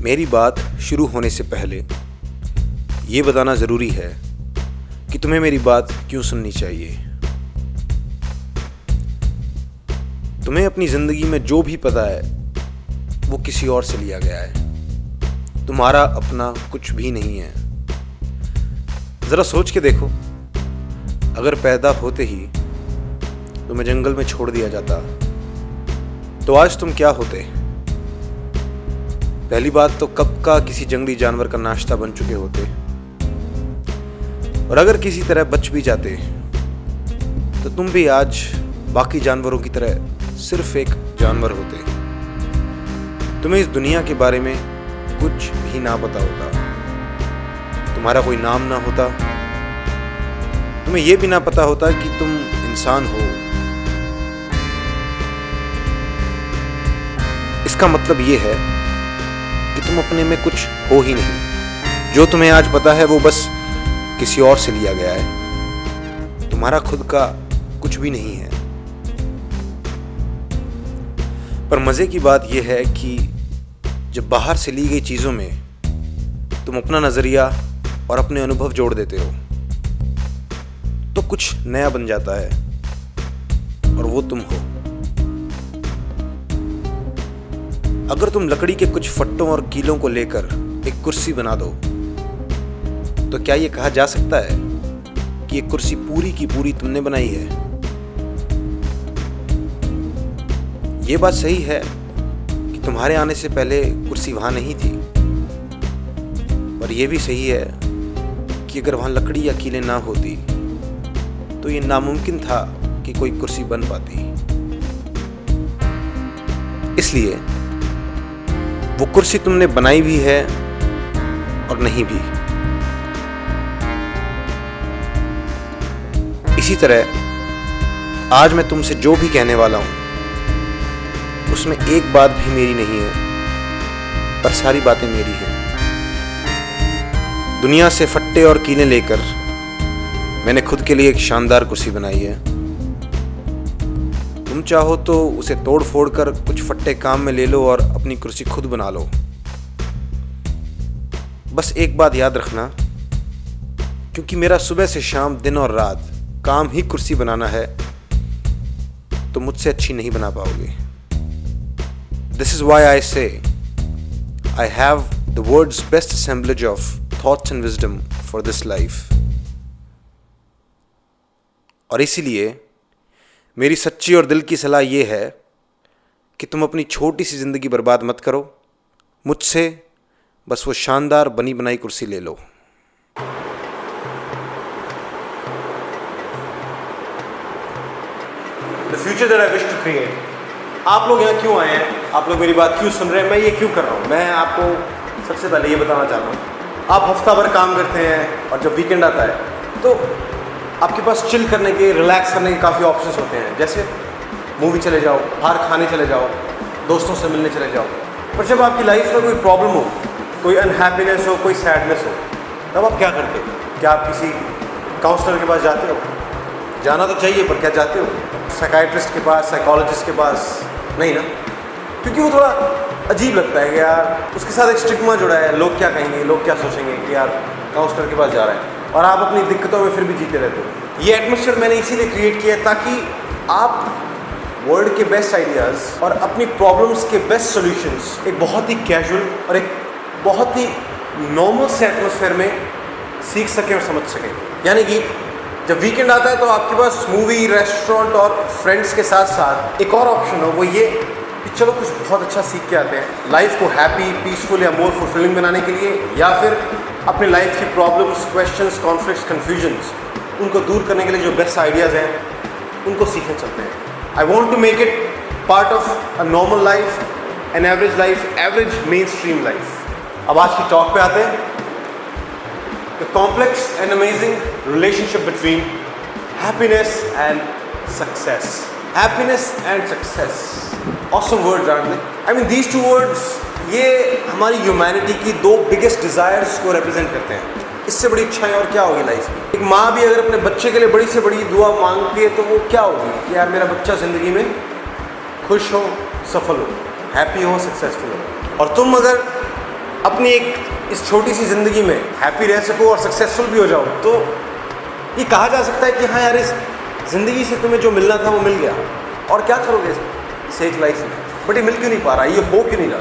मेरी बात शुरू होने से पहले ये बताना ज़रूरी है कि तुम्हें मेरी बात क्यों सुननी चाहिए। तुम्हें अपनी ज़िंदगी में जो भी पता है वो किसी और से लिया गया है। तुम्हारा अपना कुछ भी नहीं है। ज़रा सोच के देखो, अगर पैदा होते ही तुम्हें जंगल में छोड़ दिया जाता तो आज तुम क्या होते? पहली बात तो कब का किसी जंगली जानवर का नाश्ता बन चुके होते, और अगर किसी तरह बच भी जाते तो तुम भी आज बाकी जानवरों की तरह सिर्फ एक जानवर होते। तुम्हें इस दुनिया के बारे में कुछ भी ना पता होता, तुम्हारा कोई नाम ना होता, तुम्हें यह भी ना पता होता कि तुम इंसान हो। इसका मतलब ये है कि तुम अपने में कुछ हो ही नहीं। जो तुम्हें आज पता है वो बस किसी और से लिया गया है। तुम्हारा खुद का कुछ भी नहीं है। पर मजे की बात यह है कि जब बाहर से ली गई चीजों में तुम अपना नजरिया और अपने अनुभव जोड़ देते हो तो कुछ नया बन जाता है, और वो तुम हो। अगर तुम लकड़ी के कुछ फट्टों और कीलों को लेकर एक कुर्सी बना दो तो क्या यह कहा जा सकता है कि ये कुर्सी पूरी की पूरी तुमने बनाई है? ये बात सही है कि तुम्हारे आने से पहले कुर्सी वहां नहीं थी, पर यह भी सही है कि अगर वहां लकड़ी या कीलें ना होती तो ये नामुमकिन था कि कोई कुर्सी बन पाती। इसलिए वो कुर्सी तुमने बनाई भी है और नहीं भी। इसी तरह आज मैं तुमसे जो भी कहने वाला हूं उसमें एक बात भी मेरी नहीं है, पर सारी बातें मेरी हैं। दुनिया से फट्टे और कीलें लेकर मैंने खुद के लिए एक शानदार कुर्सी बनाई है। तुम चाहो तो उसे तोड़ फोड़ कर कुछ फट्टे काम में ले लो और अपनी कुर्सी खुद बना लो। बस एक बात याद रखना, क्योंकि मेरा सुबह से शाम दिन और रात काम ही कुर्सी बनाना है, तो मुझसे अच्छी नहीं बना पाओगे। This is why I say I have the world's best assemblage of thoughts and wisdom for this life। और इसीलिए मेरी सच्ची और दिल की सलाह यह है कि तुम अपनी छोटी सी जिंदगी बर्बाद मत करो। मुझसे बस वो शानदार बनी बनाई कुर्सी ले लो। The future that I wish to create। आप लोग यहाँ क्यों आए हैं? आप लोग मेरी बात क्यों सुन रहे हैं? मैं ये क्यों कर रहा हूँ? मैं आपको सबसे पहले ये बताना चाहता हूँ, आप हफ्ता भर काम करते हैं और जब वीकेंड आता है तो आपके पास चिल करने के, रिलैक्स करने के काफ़ी ऑप्शंस होते हैं। जैसे मूवी चले जाओ, बाहर खाने चले जाओ, दोस्तों से मिलने चले जाओ। पर जब आपकी लाइफ में कोई प्रॉब्लम हो, कोई अनहैप्पीनेस हो, कोई सैडनेस हो, तब आप क्या करते हो? क्या आप किसी काउंसलर के पास जाते हो? जाना तो चाहिए, पर क्या जाते हो? साइकाइट्रिस्ट के पास, साइकोलॉजिस्ट के पास? नहीं ना, क्योंकि वो थोड़ा अजीब लगता है कि यार उसके साथ एक स्टिग्मा जुड़ा है। लोग क्या कहेंगे, लोग क्या सोचेंगे कि यार काउंसलर के पास जा रहे हैं, और आप अपनी दिक्कतों में फिर भी जीते रहते हो। ये एटमॉस्फेयर मैंने इसीलिए क्रिएट किया है ताकि आप वर्ल्ड के बेस्ट आइडियाज़ और अपनी प्रॉब्लम्स के बेस्ट सॉल्यूशंस एक बहुत ही कैजुअल और एक बहुत ही नॉर्मल से एटमॉस्फेयर में सीख सकें और समझ सकें। यानी कि जब वीकेंड आता है तो आपके पास मूवी, रेस्टोरेंट और फ्रेंड्स के साथ साथ एक और ऑप्शन हो, वो ये कि चलो कुछ बहुत अच्छा सीख के आते हैं लाइफ को हैप्पी, पीसफुल या मोर फुलफिलिंग बनाने के लिए, या फिर अपने लाइफ की प्रॉब्लम्स, क्वेश्चंस, कॉन्फ्लिक्ट्स, कन्फ्यूजन्स उनको दूर करने के लिए जो बेस्ट आइडियाज़ हैं उनको सीखने चलते हैं। I want to make it part of a normal life, an average life, average mainstream life. अब आज की टॉक पे आते हैं। The complex and amazing relationship between happiness and success. Happiness and success, awesome words art में। I mean these two words, ये हमारी humanity की दो बिगेस्ट डिज़ायर्स को रिप्रेजेंट करते हैं। इससे बड़ी इच्छाएं और क्या होगी लाइफ में? एक माँ भी अगर अपने बच्चे के लिए बड़ी से बड़ी दुआ मांगती है तो वो क्या होगी कि यार मेरा बच्चा ज़िंदगी में खुश हो, सफल हो, हैप्पी हो, सक्सेसफुल हो। और तुम अगर अपनी एक इस छोटी सी ज़िंदगी में हैप्पी रह सको और सक्सेसफुल भी हो जाओ, तो ये कहा जा सकता है कि हाँ यार, इस ज़िंदगी से तुम्हें जो मिलना था वो मिल गया, और क्या करोगे इस एक लाइफ में। बट ये मिल क्यों नहीं पा रहा, ये हो क्यों नहीं रहा,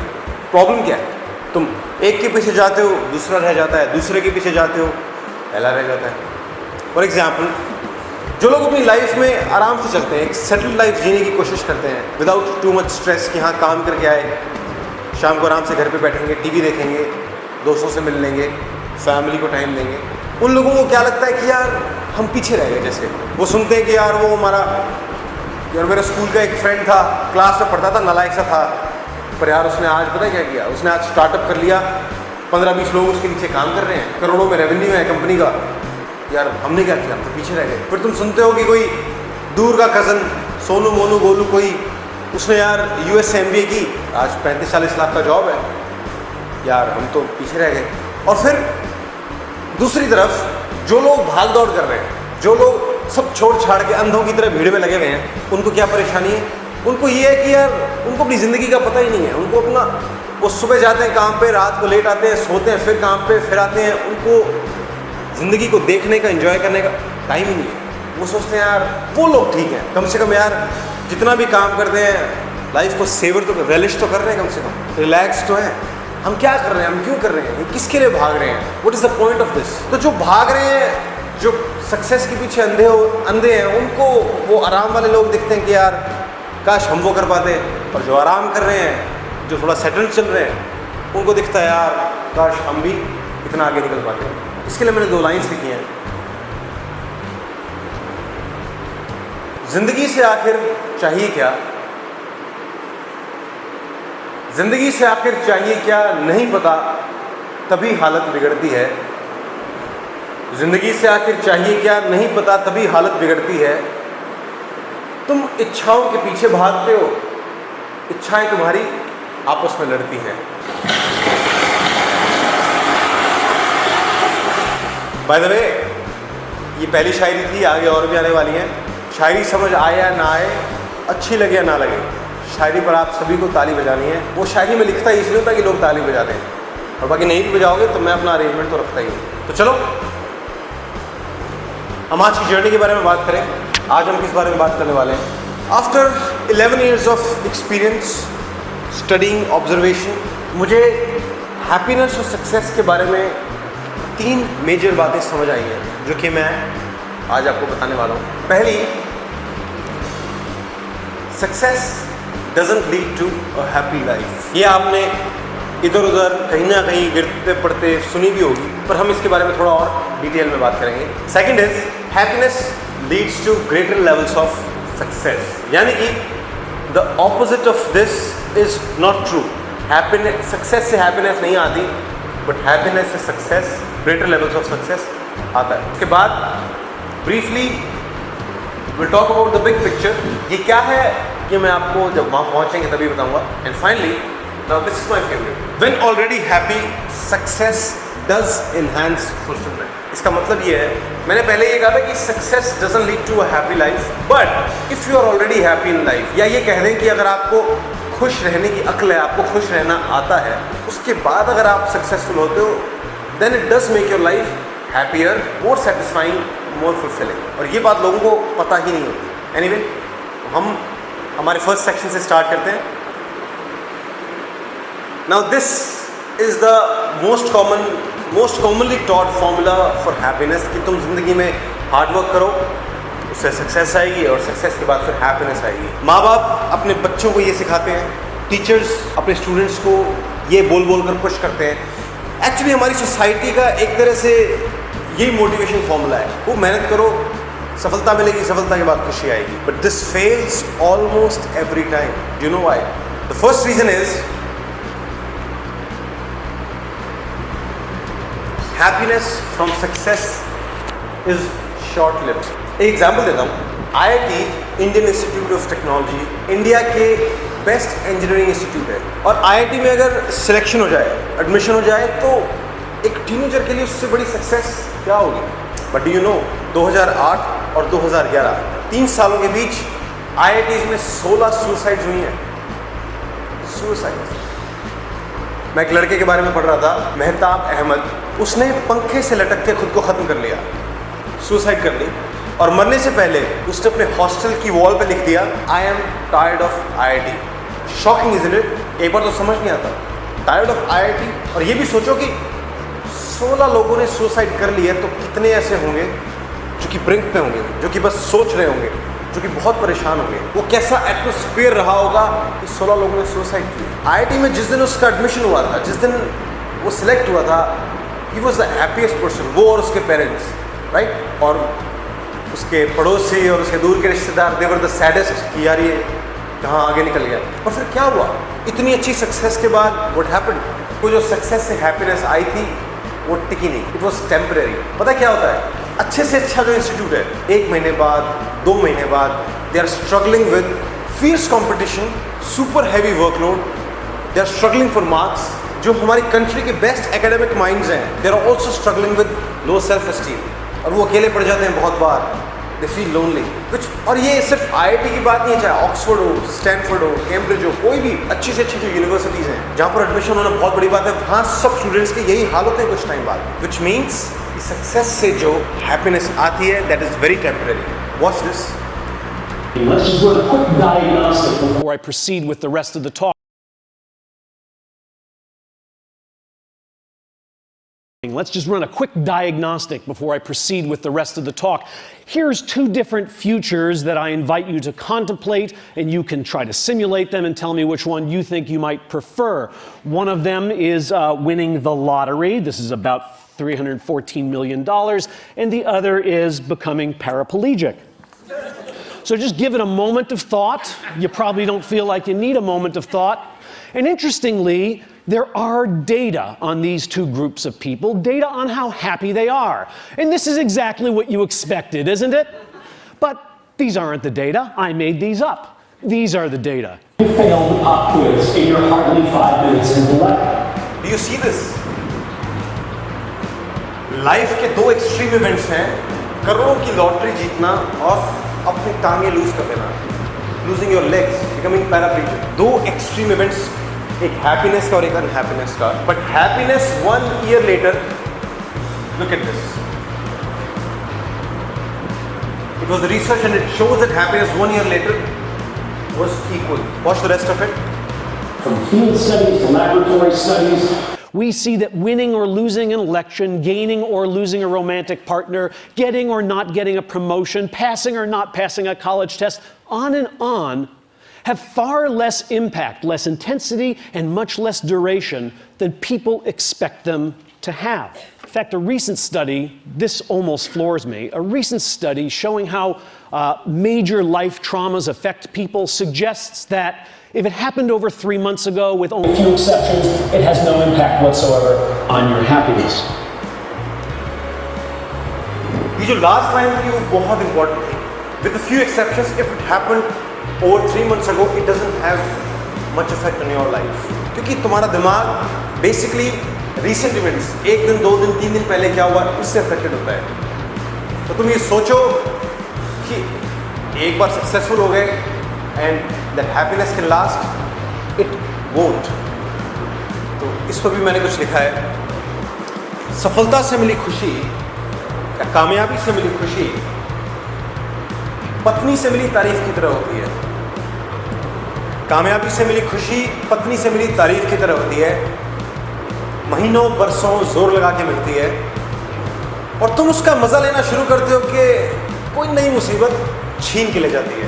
प्रॉब्लम क्या है? तुम एक के पीछे जाते हो, दूसरा रह जाता है, दूसरे के पीछे जाते हो, पहला रह जाता है। फॉर एग्जाम्पल, जो लोग अपनी लाइफ में आराम से चलते हैं, एक सेटल्ड लाइफ जीने की कोशिश करते हैं विदाउट टू मच स्ट्रेस, कि हाँ काम करके आए, शाम को आराम से घर पे बैठेंगे, टीवी देखेंगे, दोस्तों से मिल लेंगे, फैमिली को टाइम देंगे, उन लोगों को क्या लगता है कि यार हम पीछे रह गए। जैसे वो सुनते हैं कि यार वो हमारा, यार मेरा स्कूल का एक फ्रेंड था, क्लास में पढ़ता था, नालायक सा था, पर यार उसने आज पता क्या किया, उसने आज स्टार्टअप कर लिया, 15-20 लोग उसके नीचे काम कर रहे हैं, करोड़ों में रेवेन्यू है कंपनी का, यार हमने क्या किया, हम तो पीछे रह गए। फिर तुम सुनते हो कि कोई दूर का कज़न सोनू मोनू गोलू कोई, उसने यार US से MBA की, आज 35-40 लाख का जॉब है, यार हम तो पीछे रह गए। और फिर दूसरी तरफ जो लोग भाग दौड़ कर रहे हैं, जो लोग सब छोड़ छाड़ के अंधों की तरह भीड़ में लगे हुए हैं, उनको क्या परेशानी है? उनको ये है कि यार उनको अपनी ज़िंदगी का पता ही नहीं है। उनको अपना, वो सुबह जाते हैं काम पे, रात को लेट आते हैं, सोते हैं, फिर काम पे, फिर आते हैं, उनको ज़िंदगी को देखने का, एंजॉय करने का टाइम ही नहीं है। वो सोचते हैं यार वो लोग ठीक हैं, कम से कम यार जितना भी काम करते हैं लाइफ को सेवर तो, रेलिश तो कर रहे हैं, कम से कम रिलैक्स तो है। हम क्या कर रहे हैं, हम क्यों कर रहे हैं, ये किसके लिए भाग रहे हैं, what is the point of this? तो जो भाग रहे हैं, जो सक्सेस के पीछे अंधे हैं, उनको वो आराम वाले लोग दिखते हैं कि यार काश हम वो कर पाते, और जो आराम कर रहे हैं, जो थोड़ा सेटल चल रहे हैं, उनको दिखता है यार काश हम भी इतना आगे निकल पाते। इसके लिए मैंने 2 लाइन्स लिखी हैं। जिंदगी से आखिर चाहिए क्या, जिंदगी से आखिर चाहिए क्या नहीं पता, तभी हालत बिगड़ती है। जिंदगी से आखिर चाहिए क्या नहीं पता, तभी हालत बिगड़ती है। तुम इच्छाओं के पीछे भागते हो, इच्छाएं तुम्हारी आपस में लड़ती हैं। बाय द वे, ये पहली शायरी थी, आगे और भी आने वाली हैं। शायरी समझ आए या ना आए, अच्छी लगे या ना लगे, शायरी पर आप सभी को ताली बजानी है। वो शायरी में लिखता ही इसलिए होता है कि लोग ताली बजाते हैं, और बाकी नहीं भी बजाओगे तो मैं अपना अरेंजमेंट तो रखता ही हूँ। तो चलो हम आज की जर्नी के बारे में बात करें। आज हम किस बारे में बात करने वाले हैं? After 11 years of experience, studying, observation, मुझे हैप्पीनेस और सक्सेस के बारे में 3 मेजर बातें समझ आई हैं, जो कि मैं आज आपको बताने वाला हूँ। पहली, success doesn't lead to a happy life. ये आपने इधर उधर कहीं ना कहीं गिरते पड़ते सुनी भी होगी, पर हम इसके बारे में थोड़ा और डिटेल में बात करेंगे। Second is, happiness leads to greater levels of success, यानी कि the opposite of this is not true. Happiness, success से हैप्पीनेस नहीं आती, बट हैप्पीनेस से success, greater levels of success आता है। उसके बाद briefly will talk about the big picture. ये क्या है कि मैं आपको जब वहाँ पहुँचेंगे तभी बताऊँगा। And finally, now this is my favorite, when already happy, success does enhance fulfillment। इसका मतलब ये है, मैंने पहले ये कहा था कि success doesn't lead to a happy life, but if you are already happy in life, या ये कह दें कि अगर आपको खुश रहने की अक्ल है, आपको खुश रहना आता है, उसके बाद अगर आप सक्सेसफुल होते हो, then it does make your life happier, more satisfying, more fulfilling। और ये बात लोगों को पता ही नहीं होती। Anyway, हम हमारे फर्स्ट सेक्शन से स्टार्ट करते हैं। Now this is the most commonly taught formula for happiness, कि तुम ज़िंदगी में हार्ड वर्क करो, उससे सक्सेस आएगी, और सक्सेस के बाद फिर हैप्पीनेस आएगी। माँ बाप अपने बच्चों को ये सिखाते हैं, टीचर्स अपने स्टूडेंट्स को ये बोल बोल कर पुश करते हैं। एक्चुअली हमारी सोसाइटी का एक तरह से यही मोटिवेशन फॉर्मूला है, वो मेहनत करो, सफलता मिलेगी, सफलता के बाद खुशी आएगी। But this fails almost every time. You know why? The first reason is happiness from success is short lived. एक एग्जाम्पल देता हूँ। IIT, Indian institute of technology, India के बेस्ट इंजीनियरिंग इंस्टीट्यूट है, और IIT में अगर सिलेक्शन हो जाए, एडमिशन हो जाए, तो एक टीनेजर के लिए उससे बड़ी सक्सेस क्या होगी? बट डू यू नो, 2008 और 2011, 3 सालों के बीच IITs में 16 सुसाइड्स हुई हैं। सुसाइड्स। मैं एक लड़के के बारे में पढ़ रहा था, मेहताब अहमद। उसने पंखे से लटक के खुद को ख़त्म कर लिया, सुसाइड कर ली, और मरने से पहले उसने अपने हॉस्टल की वॉल पे लिख दिया, I am tired of IIT। Shocking is it? एक बार तो समझ नहीं आता, टायर्ड ऑफ IIT। और ये भी सोचो कि 16 लोगों ने सुसाइड कर लिया, तो कितने ऐसे होंगे जो कि ब्रिंक पे होंगे, जो कि बस सोच रहे होंगे, जो कि बहुत परेशान होंगे। वो कैसा एटमॉस्फेयर रहा होगा कि 16 लोगों ने सुसाइड किया। IIT में जिस दिन उसका एडमिशन हुआ था, जिस दिन वो सिलेक्ट हुआ था, he was the happiest person, वो और उसके पेरेंट्स, राइट। और उसके पड़ोसी और उसके दूर के रिश्तेदार, दे वर द सैडेस्ट कि यार ये कहाँ आगे निकल गया। और फिर क्या हुआ, इतनी अच्छी सक्सेस के बाद व्हाट हैपेंड, वो जो सक्सेस से हैप्पीनेस आई थी वो टिकी नहीं, इट वॉज टेम्परेरी। पता क्या होता है, अच्छे से अच्छा जो इंस्टीट्यूट है, 1 महीने बाद, 2 महीने बाद, they are struggling with fierce competition, super heavy workload, they are struggling for marks. जो हमारी कंट्री के बेस्ट एकेडमिक माइंड्स हैं, they are also struggling with low self esteem, और वो अकेले पड़ जाते हैं बहुत बार, दे फील लोनली कुछ। और ये सिर्फ IIT की बात नहीं है, चाहे ऑक्सफोर्ड हो, स्टैनफोर्ड हो, कैम्ब्रिज हो, कोई भी अच्छी से अच्छी जो यूनिवर्सिटीज़ हैं जहाँ पर एडमिशन होना बहुत बड़ी बात है, वहाँ सब स्टूडेंट्स के यही हाल होते हैं कुछ टाइम बाद। विच मीन्स सक्सेस से जो हैप्पीनेस आती है, that is very temporary. Watch this. Let's just run a quick diagnostic before I proceed with the rest of the talk. Let's just run a quick diagnostic before I proceed with the rest of the talk. Here's 2 different futures that I invite you to contemplate, and you can try to simulate them and tell me which one you think you might prefer. One of them is winning the lottery. This is about $314 million, and the other is becoming paraplegic. So just give it a moment of thought. You probably don't feel like you need a moment of thought. And interestingly, there are data on these 2 groups of people, data on how happy they are. And this is exactly what you expected, isn't it? But these aren't the data. I made these up. These are the data. You failed the pop quiz in your hardly 5 minutes in the lab. Do you see this? Life के 2 extreme events हैं, करोड़ों की lottery जीतना और अपनी टांगे lose कर देना, losing your legs, becoming paraplegic. 2 extreme events, एक हैप्पीनेस का और एक अनहैप्पीनेस का। But happiness 1 year later, look at this. It was research and it shows that happiness 1 year later was equal. Watch the rest of it. From field studies to laboratory studies. We see that winning or losing an election, gaining or losing a romantic partner, getting or not getting a promotion, passing or not passing a college test, on, have far less impact, less intensity, and much less duration than people expect them to have. In fact, a recent study, this almost floors me, a recent study showing how major life traumas affect people suggests that if it happened over 3 months ago with only With few exceptions, it has no impact whatsoever on your happiness. ये जो last line थी वो बहुत important थी. With a few exceptions, if it happened over 3 months ago, it doesn't have much effect on your life. क्योंकि तुम्हारा दिमाग basically recent events, 1 दिन 2 दिन 3 दिन पहले क्या हुआ उससे अफेक्टेड होता है. तो तुम ये सोचो कि एक बार सक्सेसफुल हो गए and that happiness can last, it won't. तो इस पर भी मैंने कुछ लिखा है. सफलता से मिली खुशी या कामयाबी से मिली खुशी पत्नी से मिली तारीफ की तरह होती है. कामयाबी से मिली खुशी पत्नी से मिली तारीफ की तरह होती है. महीनों बरसों जोर लगा के मिलती है और तुम उसका मजा लेना शुरू करते हो कि कोई नई मुसीबत छीन के ले जाती है.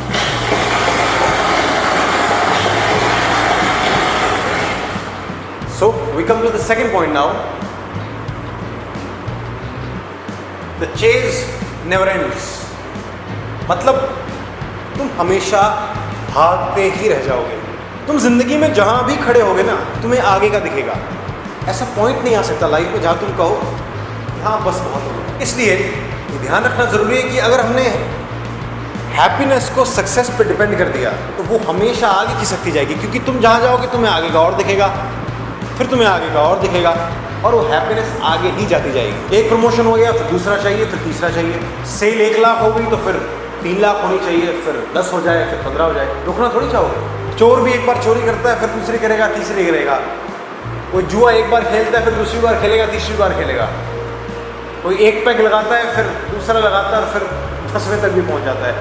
So we come to the second point now. The chase never ends. मतलब तुम हमेशा भागते ही रह जाओगे. तुम जिंदगी में जहां भी खड़े होगे ना, तुम्हें आगे का दिखेगा. ऐसा पॉइंट नहीं आ सकता लाइफ में जहां तुम कहो हाँ बस बहुत हो गया. इसलिए ये ध्यान रखना ज़रूरी है कि अगर हमने हैप्पीनेस को सक्सेस पे डिपेंड कर दिया तो वो हमेशा आगे खिसकती जाएगी. क्योंकि तुम जहाँ जाओगे तुम्हें आगे का और दिखेगा, फिर तुम्हें आगे का और दिखेगा और वो हैप्पीनेस आगे ही जाती जाएगी. एक प्रमोशन हो गया फिर दूसरा चाहिए, फिर तीसरा चाहिए. सेल 1 लाख हो गई तो फिर 3 लाख होनी चाहिए, फिर 10 हो जाए, फिर 15 हो जाए. रुकना थोड़ी चाहोगे. चोर भी एक बार चोरी करता है, फिर दूसरी करेगा, तीसरी करेगा. कोई जुआ एक बार खेलता है, फिर दूसरी बार खेलेगा, तीसरी बार खेलेगा। कोई एक पैक लगाता है, फिर दूसरा लगाता है, और फिर 10वें तक भी पहुंच जाता है।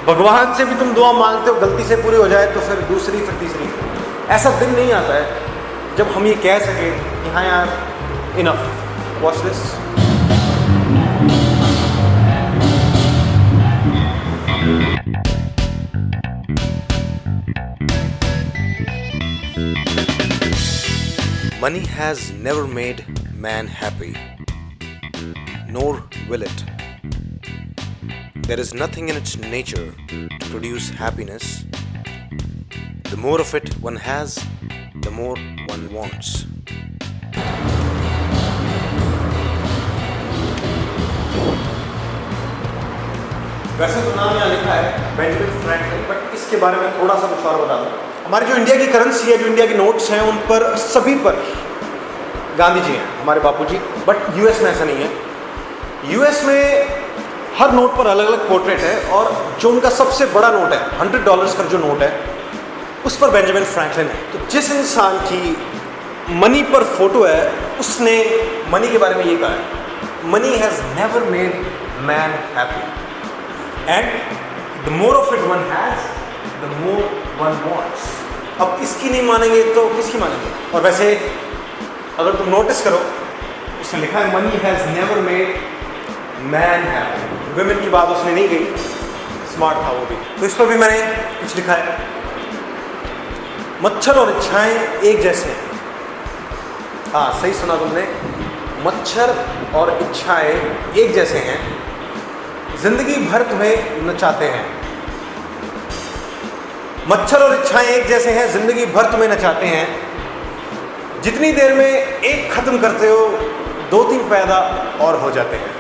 भगवान से भी तुम दुआ मांगते हो, गलती से पूरी हो जाए तो फिर दूसरी, फिर तीसरी। ऐसा दिन नहीं आता है जब हम ये कह सकें कि हाँ यार, enough, watch this. Money has never made man happy, nor will it. There is nothing in its nature to produce happiness. The more of it one has, the more one wants. वैसे तो नाम यहाँ लिखा है Benjamin Franklin, but इसके बारे में थोड़ा सा कुछ और बता दूँ। हमारी जो इंडिया की करेंसी है, जो इंडिया के नोट्स हैं, उन पर सभी पर गांधी जी हैं, हमारे बापूजी। बट यूएस में ऐसा नहीं है। यूएस में हर नोट पर अलग अलग पोर्ट्रेट है, और जो उनका सबसे बड़ा नोट है, $100 का जो नोट है, उस पर बेंजामिन फ्रैंकलिन है। तो जिस इंसान की मनी पर फोटो है, उसने मनी के बारे में ये कहा है, money has never made man happy, and the more of it one has, the more one wants. अब इसकी नहीं मानेंगे तो किसकी मानेंगे? और वैसे अगर तुम नोटिस करो, उसने लिखा है money has never made man happy. Women की बात उसने नहीं कही, स्मार्ट था वो भी। तो इस पर भी मैंने कुछ लिखा है, मच्छर और इच्छाएं एक जैसे हैं। हाँ, सही सुना तुमने, मच्छर और इच्छाएं एक जैसे हैं, जिंदगी भर तुम्हें नचाते हैं। मच्छर और इच्छाएं एक जैसे हैं, जिंदगी भर तुम्हें नचाते हैं। जितनी देर में एक खत्म करते हो, 2-3 पैदा और हो जाते हैं।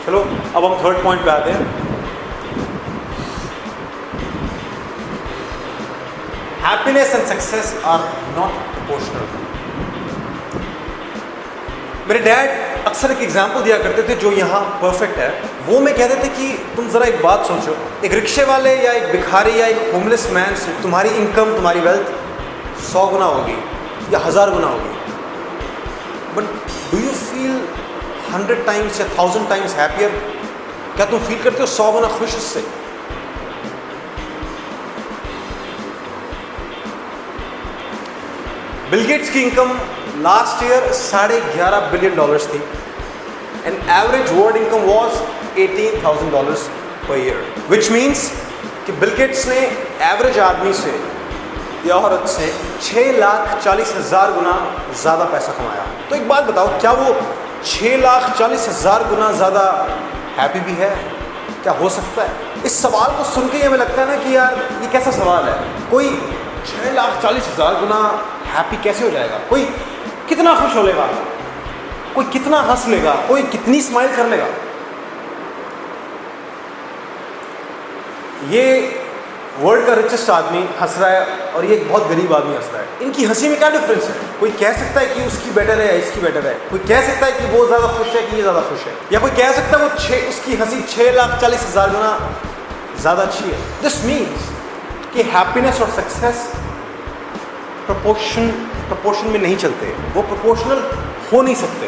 चलो अब हम थर्ड पॉइंट पे आते हैं। Happiness and success are not proportional. मेरे डैड अक्सर एक एग्जाम्पल दिया करते थे जो यहाँ परफेक्ट है। वो मैं कहते थे कि तुम ज़रा एक बात सोचो, एक रिक्शे वाले या एक भिखारी या एक होमलेस मैन से तुम्हारी इनकम, तुम्हारी वेल्थ 100 गुना होगी या 1000 गुना होगी, but do you feel 100 times या 1000 टाइम्स हैप्पियर? क्या तुम फील करते हो 100 गुना खुश उससे? बिल गेट्स की इनकम लास्ट ईयर $11.5 बिलियन थी, and average world income was $18,000 per year, which means कि बिल गेट्स ने एवरेज आदमी से या औरत से 6,40,000 गुना ज़्यादा पैसा कमाया। तो एक बात बताओ, क्या वो 6,40,000 गुना ज़्यादा हैप्पी भी है? क्या हो सकता है? इस सवाल को सुन के हमें लगता है ना कि यार ये कैसा सवाल है। कोई 6,40,000 गुना हैप्पी कैसे हो जाएगा? कोई कितना खुश हो लेगा? कोई कितना हंस लेगा? कोई कितनी स्माइल कर लेगा? ये वर्ल्ड का रिचेस्ट आदमी हंस रहा है और ये एक बहुत गरीब आदमी हंस रहा है। इनकी हंसी में क्या डिफरेंस है? कोई कह सकता है कि उसकी बेटर है या इसकी बेटर है। कोई कह सकता है कि वो ज़्यादा खुश है कि ये ज़्यादा खुश है, या कोई कह सकता है वो उसकी हंसी 6,40,000 गुना ज़्यादा अच्छी है। दिस मीन्स कि हैप्पीनेस और सक्सेस प्रपोर्शन में नहीं चलते, वो प्रोपोर्शनल हो नहीं सकते।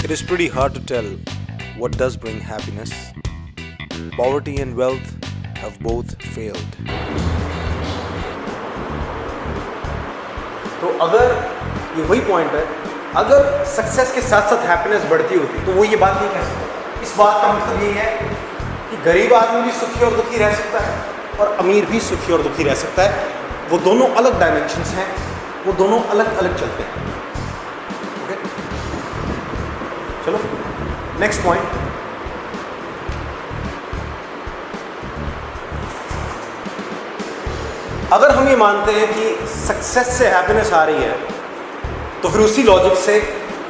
It is pretty hard to tell what does bring happiness. Poverty and wealth have both failed. तो अगर ये वही पॉइंट है, अगर सक्सेस के साथ साथ हैप्पीनेस बढ़ती होती तो वो ये बात नहीं कह सकता। इस बात का मतलब ये है कि गरीब आदमी भी सुखी और दुखी रह सकता है और अमीर भी सुखी और दुखी रह सकता है। वो दोनों अलग डायमेंशंस हैं, वो दोनों अलग अलग चलते हैं। ओके, चलो नेक्स्ट पॉइंट। अगर हम ये मानते हैं कि सक्सेस से हैप्पीनेस आ रही है, तो फिर उसी लॉजिक से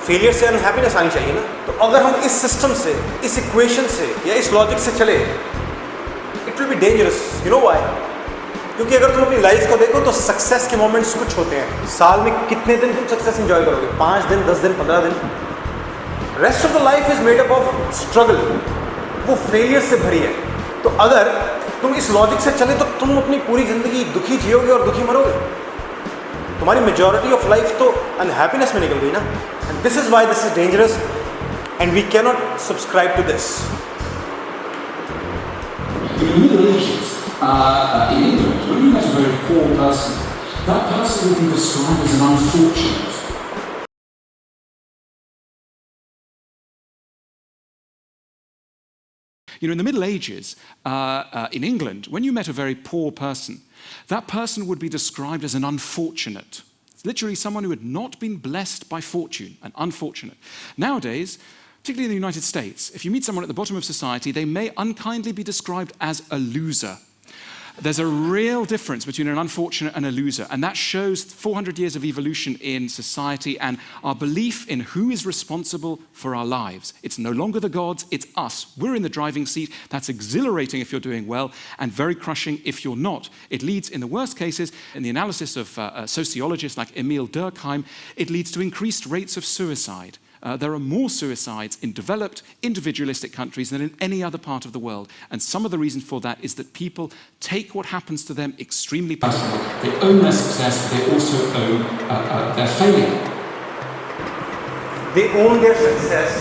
फेलियर से अनहैप्पीनेस आनी चाहिए ना। तो अगर हम इस सिस्टम से, इस इक्वेशन से या इस लॉजिक से चले, it will B dangerous. You know why? क्योंकि अगर तुम अपनी लाइफ को देखो तो सक्सेस के मोमेंट्स कुछ होते हैं. साल में कितने दिन तुम सक्सेस एंजॉय करोगे? 5 दिन, 10 दिन, 15 दिन. Rest of the life is made up of struggle. वो फेलियर से भरी है. तो अगर तुम इस लॉजिक से चले तो तुम अपनी पूरी जिंदगी दुखी जियोगे और दुखी मरोगे. तुम्हारी मेजॉरिटी ऑफ लाइफ तो अनहैप्पीनेस में निकल गई ना. And this is why this is dangerous and we cannot subscribe to this. In the Middle Ages, in England, when you met a very poor person, that person would be described as an unfortunate. You know, in the Middle Ages, in England, when you met a very poor person, that person would be described as an unfortunate. It's literally someone who had not been blessed by fortune, an unfortunate. Nowadays, particularly in the United States, if you meet someone at the bottom of society, they may unkindly be described as a loser. There's a real difference between an unfortunate and a loser, and that shows 400 years of evolution in society and our belief in who is responsible for our lives. It's no longer the gods, it's us. We're in the driving seat. That's exhilarating if you're doing well, and very crushing if you're not. It leads, in the worst cases, in the analysis of sociologists like Emil Durkheim, it leads to increased rates of suicide. There are more suicides in developed, individualistic countries than in any other part of the world. And some of the reason for that is that people take what happens to them extremely personally. They own their success, but they also own their failure. They own their success,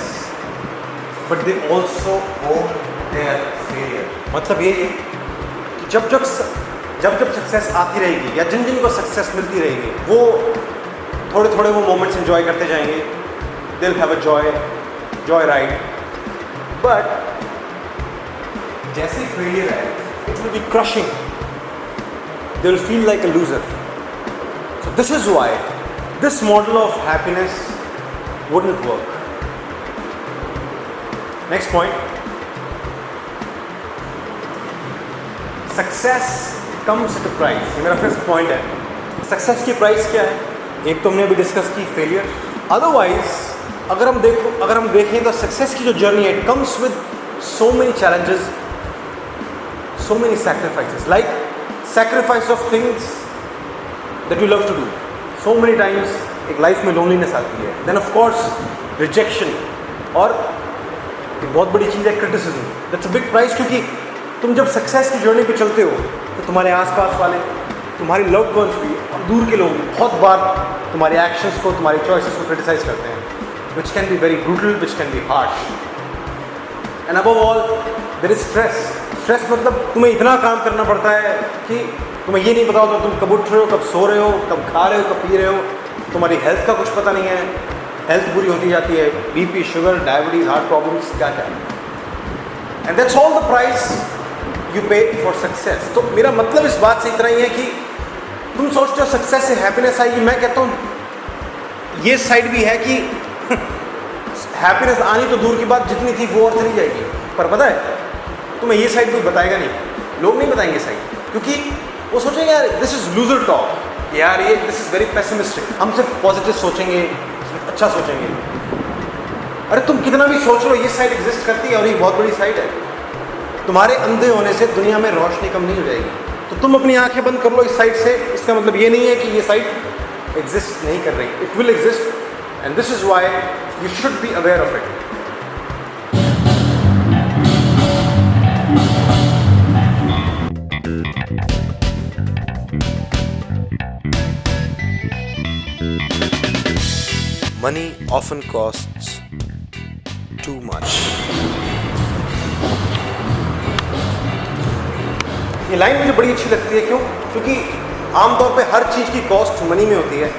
but they also own their failure. मतलब ये है कि जब success आती रहेगी या जिन को success मिलती रहेगी, वो थोड़े वो मोमेंट्स एंजॉय करते जाएंगे. They'll have a joy ride. But जैसे failure है, it will be crushing. They will feel like a loser. So this is why this model of happiness wouldn't work. Next point. Success comes at a price. ये मेरा fifth point है. Success की price क्या है? एक तो हमने अभी डिस्कस की failure. Otherwise, अगर हम देखें तो सक्सेस की जो जर्नी है, it comes with so many challenges, so many sacrifices, like sacrifice of things that you love to do. So many times एक लाइफ में लोनलीनेस आती है. देन ऑफ कोर्स रिजेक्शन, और एक बहुत बड़ी चीज़ है criticism. That's a big price, क्योंकि तुम जब सक्सेस की जर्नी पे चलते हो तो तुम्हारे आसपास वाले, तुम्हारे लव्ड वंस भी और दूर के लोग बहुत बार तुम्हारे एक्शंस को, तुम्हारी चॉइसेस को क्रिटिसाइज करते हैं, which can be very brutal, which can be harsh. And above all, there is stress. Stress मतलब तुम्हें इतना काम करना पड़ता है कि तुम्हें ये नहीं पता होता तुम कब उठ रहे हो, कब सो रहे हो, कब खा रहे हो, कब पी रहे हो. तुम्हारी हेल्थ का कुछ पता नहीं है. हेल्थ बुरी होती जाती है, BP, sugar, diabetes, heart problems, क्या. And that's all the price you pay for success. तो मेरा मतलब इस बात से इतना ही है कि तुम सोचते हो सक्सेस से हैप्पीनेस आएगी. मैं कहता हूँ ये साइड भी है कि हैप्पीनेस आनी तो दूर की बात, जितनी थी वो और चली जाएगी. पर पता है तुम्हें ये साइड कोई बताएगा नहीं, लोग नहीं बताएंगे साइड, क्योंकि वो सोचेंगे यार दिस इज लूजर टॉक, यार ये दिस इज वेरी पेसिमिस्टिक. हम सिर्फ पॉजिटिव सोचेंगे, सिर्फ अच्छा सोचेंगे. अरे तुम कितना भी सोच लो, ये साइड एग्जिस्ट करती है और ये बहुत बड़ी साइड है. तुम्हारे अंधे होने से दुनिया में रोशनी कम नहीं हो जाएगी. तो तुम अपनी आंखें बंद कर लो इस साइड से, इसका मतलब ये नहीं है कि ये साइड एग्जिस्ट नहीं कर रही. It will exist. And this is why you should be aware of it. Money often costs too much. ये लाइन मुझे बड़ी अच्छी लगती है. क्यों? क्योंकि आमतौर पे हर चीज़ की कॉस्ट मनी में होती है.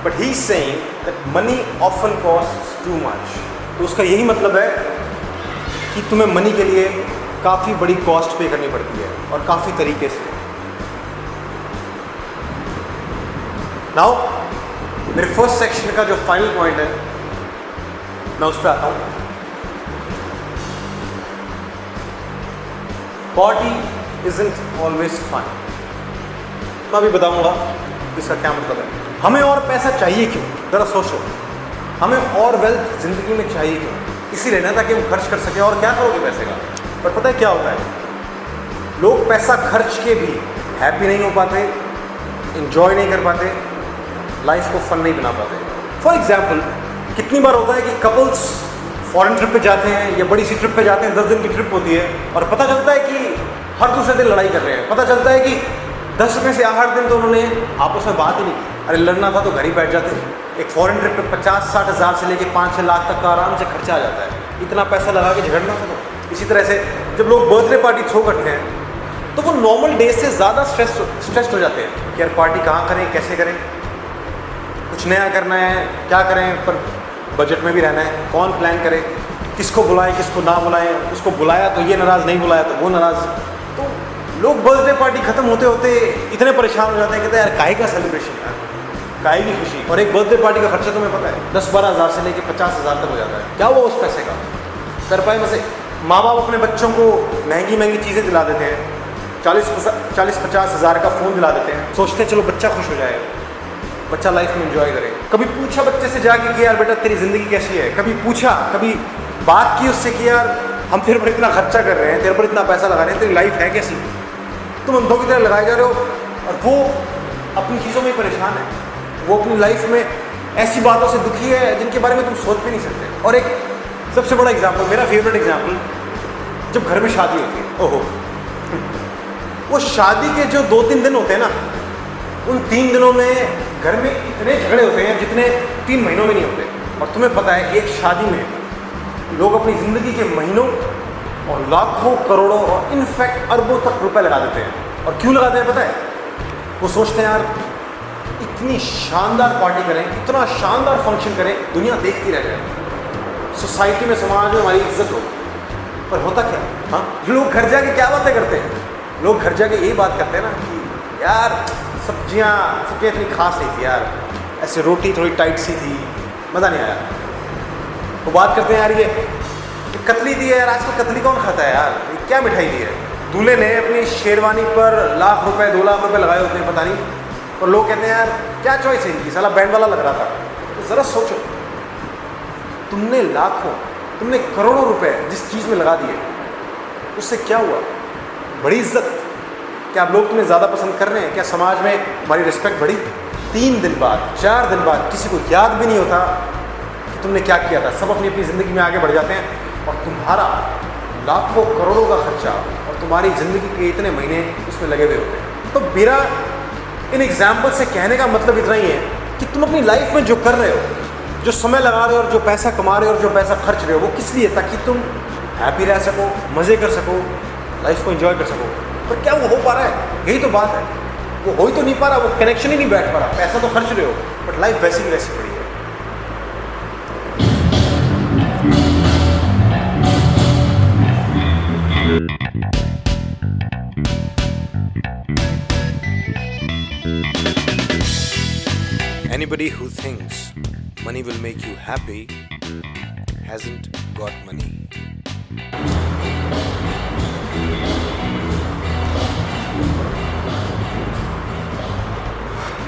But he is saying that money often costs too much. तो उसका यही मतलब है कि तुम्हें मनी के लिए काफ़ी बड़ी कॉस्ट पे करनी पड़ती है, और काफ़ी तरीके से. नाउ मेरे फर्स्ट सेक्शन का जो फाइनल पॉइंट है, मैं उस पर आता हूँ. Body isn't always fun. मैं अभी बताऊँगा इसका क्या मतलब है. हमें और पैसा चाहिए क्यों? ज़रा सोचो. हमें और वेल्थ ज़िंदगी में चाहिए क्यों? इसीलिए ना, ताकि हम खर्च कर सकें. और क्या करोगे पैसे का? पर पता है क्या होता है, लोग पैसा खर्च के भी हैप्पी नहीं हो पाते, इंजॉय नहीं कर पाते, लाइफ को फन नहीं बना पाते। फॉर एग्जाम्पल, कितनी बार होता है कि कपल्स फॉरेन ट्रिप पे जाते हैं या बड़ी सी ट्रिप पे जाते हैं, 10 दिन की ट्रिप होती है, और पता चलता है कि हर दूसरे दिन लड़ाई कर रहे हैं। पता चलता है कि 10 में से 8 दिन तो उन्होंने आपस में बात ही नहीं की। अरे लड़ना था तो घर ही बैठ जाते। एक फॉरेन ट्रिप पे 50-60 हज़ार से लेके 5-6 लाख तक का आराम से खर्चा आ जाता है। इतना पैसा लगा के झगड़ना था तो। इसी तरह से जब लोग बर्थडे पार्टी थ्रो करते हैं तो वो नॉर्मल डेज से ज़्यादा स्ट्रेस्ड हो जाते हैं कि यार पार्टी कहाँ करें, कैसे करें, कुछ नया करना है, क्या करें, पर बजट में भी रहना है, कौन प्लान करे, किसको बुलाएं, किसको ना बुलाएं, उसको बुलाया तो ये नाराज़, नहीं बुलाया तो वो नाराज़। तो लोग बर्थडे पार्टी ख़त्म होते होते इतने परेशान हो जाते हैं, कहते हैं यार काहे का सेलिब्रेशन यार, काहे की खुशी। और एक बर्थडे पार्टी का खर्चा तुम्हें पता है 10-12 हज़ार से लेके 50 हज़ार तक हो जाता है। क्या वो उस पैसे का कर पाए? वैसे माँ बाप अपने बच्चों को महंगी महंगी चीज़ें दिला देते हैं, 40-50 हज़ार का फ़ोन दिला देते हैं, सोचते हैं चलो बच्चा खुश हो जाए, बच्चा लाइफ में एंजॉय करे। कभी पूछा बच्चे से जाके कि यार बेटा तेरी ज़िंदगी कैसी है? कभी पूछा, कभी बात की उससे कि यार हम तेरे पर इतना खर्चा कर रहे हैं, तेरे पर इतना पैसा लगा रहे हैं, तेरी लाइफ है कैसी? तुम अंधों की तरह लगाए जा रहे हो और वो अपनी चीज़ों में परेशान है, वो अपनी लाइफ में ऐसी बातों से दुखी है जिनके बारे में तुम सोच भी नहीं सकते। और एक सबसे बड़ा एग्जाम्पल, मेरा फेवरेट एग्जाम्पल, जब घर में शादी होती है, ओहो, वो शादी के जो 2-3 दिन होते हैं ना, उन 3 दिनों में घर में इतने झगड़े होते हैं जितने 3 महीनों में नहीं होते। और तुम्हें पता है एक शादी में लोग अपनी ज़िंदगी के महीनों और लाखों करोड़ों और इनफैक्ट अरबों तक रुपए लगा देते हैं। और क्यों लगाते हैं पता है? वो सोचते हैं यार इतनी शानदार पार्टी करें, इतना शानदार फंक्शन करें, दुनिया देखती रह जाए, सोसाइटी में, समाज में हमारी इज्जत हो। पर होता क्या? हाँ, लोग घर जाके क्या बातें करते हैं? लोग घर जाके यही बात करते हैं ना कि यार सब्जियाँ इतनी खास नहीं थी यार, ऐसे रोटी थोड़ी टाइट सी थी, मज़ा नहीं आया। वो बात करते हैं यार ये कतली दी है यार, आजकल कतली कौन खाता है यार, ये क्या मिठाई दी है? दूल्हे ने अपनी शेरवानी पर लाख रुपए 2 लाख रुपए लगाए होते हैं, पता नहीं, और लोग कहते हैं यार क्या चॉइस है इनकी, साला बैंड वाला लग रहा था। तो ज़रा सोचो, तुमने लाखों, तुमने करोड़ों रुपए जिस चीज़ में लगा दिए, उससे क्या हुआ? बड़ी इज्जत? क्या अब लोग तुम्हें ज़्यादा पसंद कर रहे हैं? क्या समाज में हमारी रिस्पेक्ट बढ़ी? 3 दिन बाद, 4 दिन बाद किसी को याद भी नहीं होता कि तुमने क्या किया था। सब अपनी अपनी ज़िंदगी में आगे बढ़ जाते हैं और तुम्हारा लाखों करोड़ों का खर्चा और तुम्हारी ज़िंदगी के इतने महीने उसमें लगे हुए होते हैं। तो मेरा इन एग्जाम्पल से कहने का मतलब इतना ही है कि तुम अपनी लाइफ में जो कर रहे हो, जो समय लगा रहे हो और जो पैसा कमा रहे हो और जो पैसा खर्च रहे हो, वो किस लिए? ताकि तुम हैप्पी रह सको, मज़े कर सको, लाइफ को एंजॉय कर सको। पर क्या वो हो पा रहा है? यही तो बात है, वो हो ही तो नहीं पा रहा, वो कनेक्शन ही नहीं बैठ पा रहा। पैसा तो खर्च रहे हो बट लाइफ वैसी की वैसी पड़ी है। Anybody who thinks money will make you happy hasn't got money.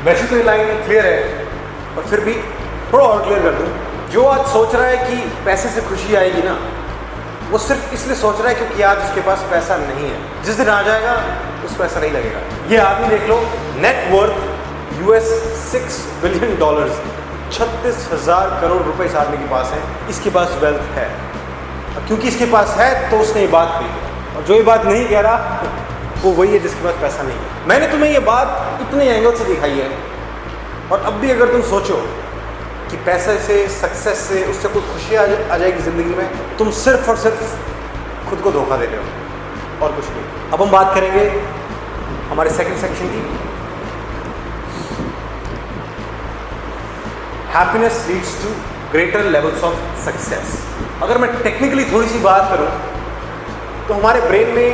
वैसे तो ये लाइन क्लियर है, पर फिर भी थोड़ा और क्लियर कर दूँ। जो आज सोच रहा है कि पैसे से खुशी आएगी ना, वो सिर्फ इसलिए सोच रहा है क्योंकि आज उसके पास पैसा नहीं है। जिस दिन आ जाएगा उस पैसा नहीं लगेगा। ये आदमी देख लो, नेट वर्थ $6 बिलियन, 36,000 करोड़ रुपए इस आदमी के पास है। इसके पास वेल्थ है, और क्योंकि इसके पास है तो उसने ये बात कही। और जो ये बात नहीं कह रहा वो वही है जिसके पास पैसा नहीं है। मैंने तुम्हें ये बात इतने एंगल से दिखाई है, और अब भी अगर तुम सोचो कि पैसे से, सक्सेस से, उससे कोई खुशी आ जाएगी ज़िंदगी में, तुम सिर्फ और सिर्फ खुद को धोखा दे रहे हो और कुछ नहीं। अब हम बात करेंगे हमारे सेकंड सेक्शन की, happiness leads to greater levels of success. अगर मैं टेक्निकली थोड़ी सी बात करूं तो हमारे ब्रेन में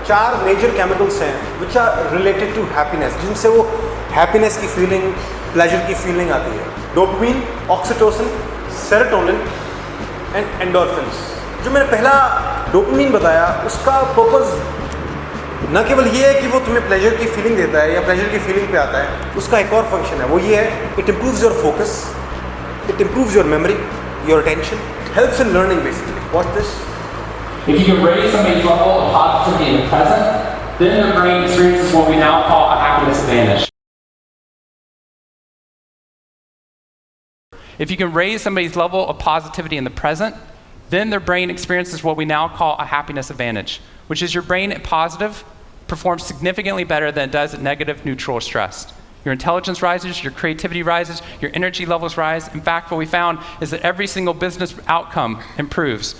4 मेजर केमिकल्स हैं which are related to happiness, जिनसे वो हैप्पीनेस की फीलिंग, प्लेजर की फीलिंग आती है। Dopamine, oxytocin, serotonin and endorphins. जो मैंने पहला डोपामिन बताया, उसका पर्पस न केवल ये है कि वो तुम्हें प्लेजर की फीलिंग देता है या प्लेजर की फीलिंग पे आता है, उसका एक और फंक्शन है, वो ये है, it improves your focus, it improves your memory, your attention, it helps in learning basically. Watch this. If you can raise somebody's level of positivity in the present, then their brain experiences what we now call a happiness advantage. If you can raise somebody's level of positivity in the present, then their brain experiences what we now call a happiness advantage, which is your brain at positive performs significantly better than it does at negative, neutral, or stressed. Your intelligence rises, your creativity rises, your energy levels rise. In fact, what we found is that every single business outcome improves.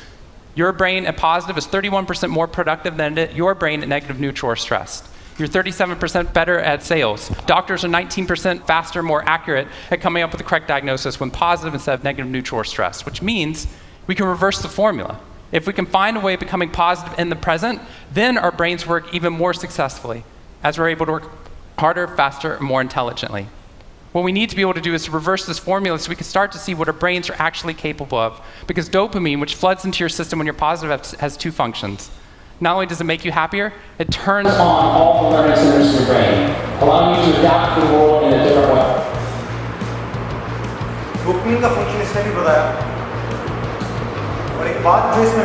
Your brain at positive is 31% more productive than your brain at negative, neutral, or stressed. You're 37% better at sales. Doctors are 19% faster, more accurate at coming up with the correct diagnosis when positive instead of negative, neutral, or stressed, which means we can reverse the formula. If we can find a way of becoming positive in the present, then our brains work even more successfully as we're able to work harder, faster, and more intelligently. What we need to be able to do is to reverse this formula so we can start to see what our brains are actually capable of. Because dopamine, which floods into your system when you're positive, has two functions. Not only does it make you happier, it turns On all the learning centers in your brain, allowing you to adapt to the world in a different way. Dopamine का function इसने भी बताया और एक बात जो इसमें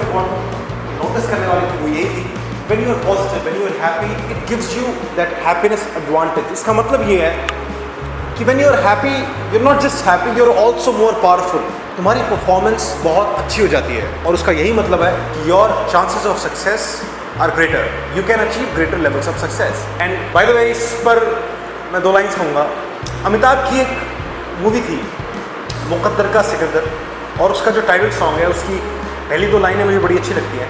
notice करने वाली थी वो यही थी when you are positive, when you are happy, it gives you that happiness advantage. इसका मतलब ये है कि when you are happy, you're not just happy, you're also more powerful. तुम्हारी परफॉर्मेंस बहुत अच्छी हो जाती है और उसका यही मतलब है कि your chances of success are greater. You can achieve greater levels of success. And by the way, इस पर मैं 2 लाइन्स कहूँगा. अमिताभ की एक मूवी थी मुकद्दर का सिकंदर और उसका जो टाइटल सॉन्ग है उसकी पहली 2 लाइनें मुझे बड़ी अच्छी लगती हैं.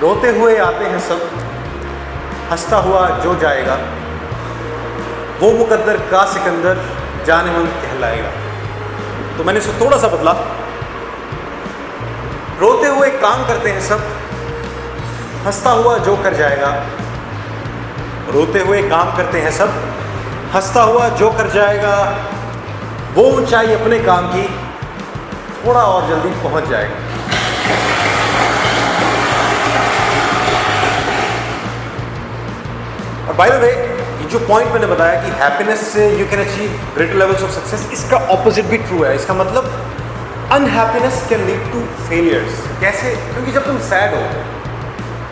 रोते हुए आते हैं सब, हंसता हुआ जो जाएगा, वो मुकद्दर का सिकंदर जाने मन कहलाएगा. तो मैंने इसको थोड़ा सा बदला. रोते हुए काम करते हैं सब, हंसता हुआ जो कर जाएगा. रोते हुए काम करते हैं सब, हंसता हुआ जो कर जाएगा, वो ऊंचाई अपने काम की थोड़ा और जल्दी पहुंच जाएगा. और बाय द वे, ये जो पॉइंट मैंने बताया कि हैप्पीनेस से you can achieve greater levels of success, इसका ऑपोजिट भी ट्रू है. इसका मतलब unhappiness can lead to failures. कैसे? क्योंकि जब तुम सैड हो,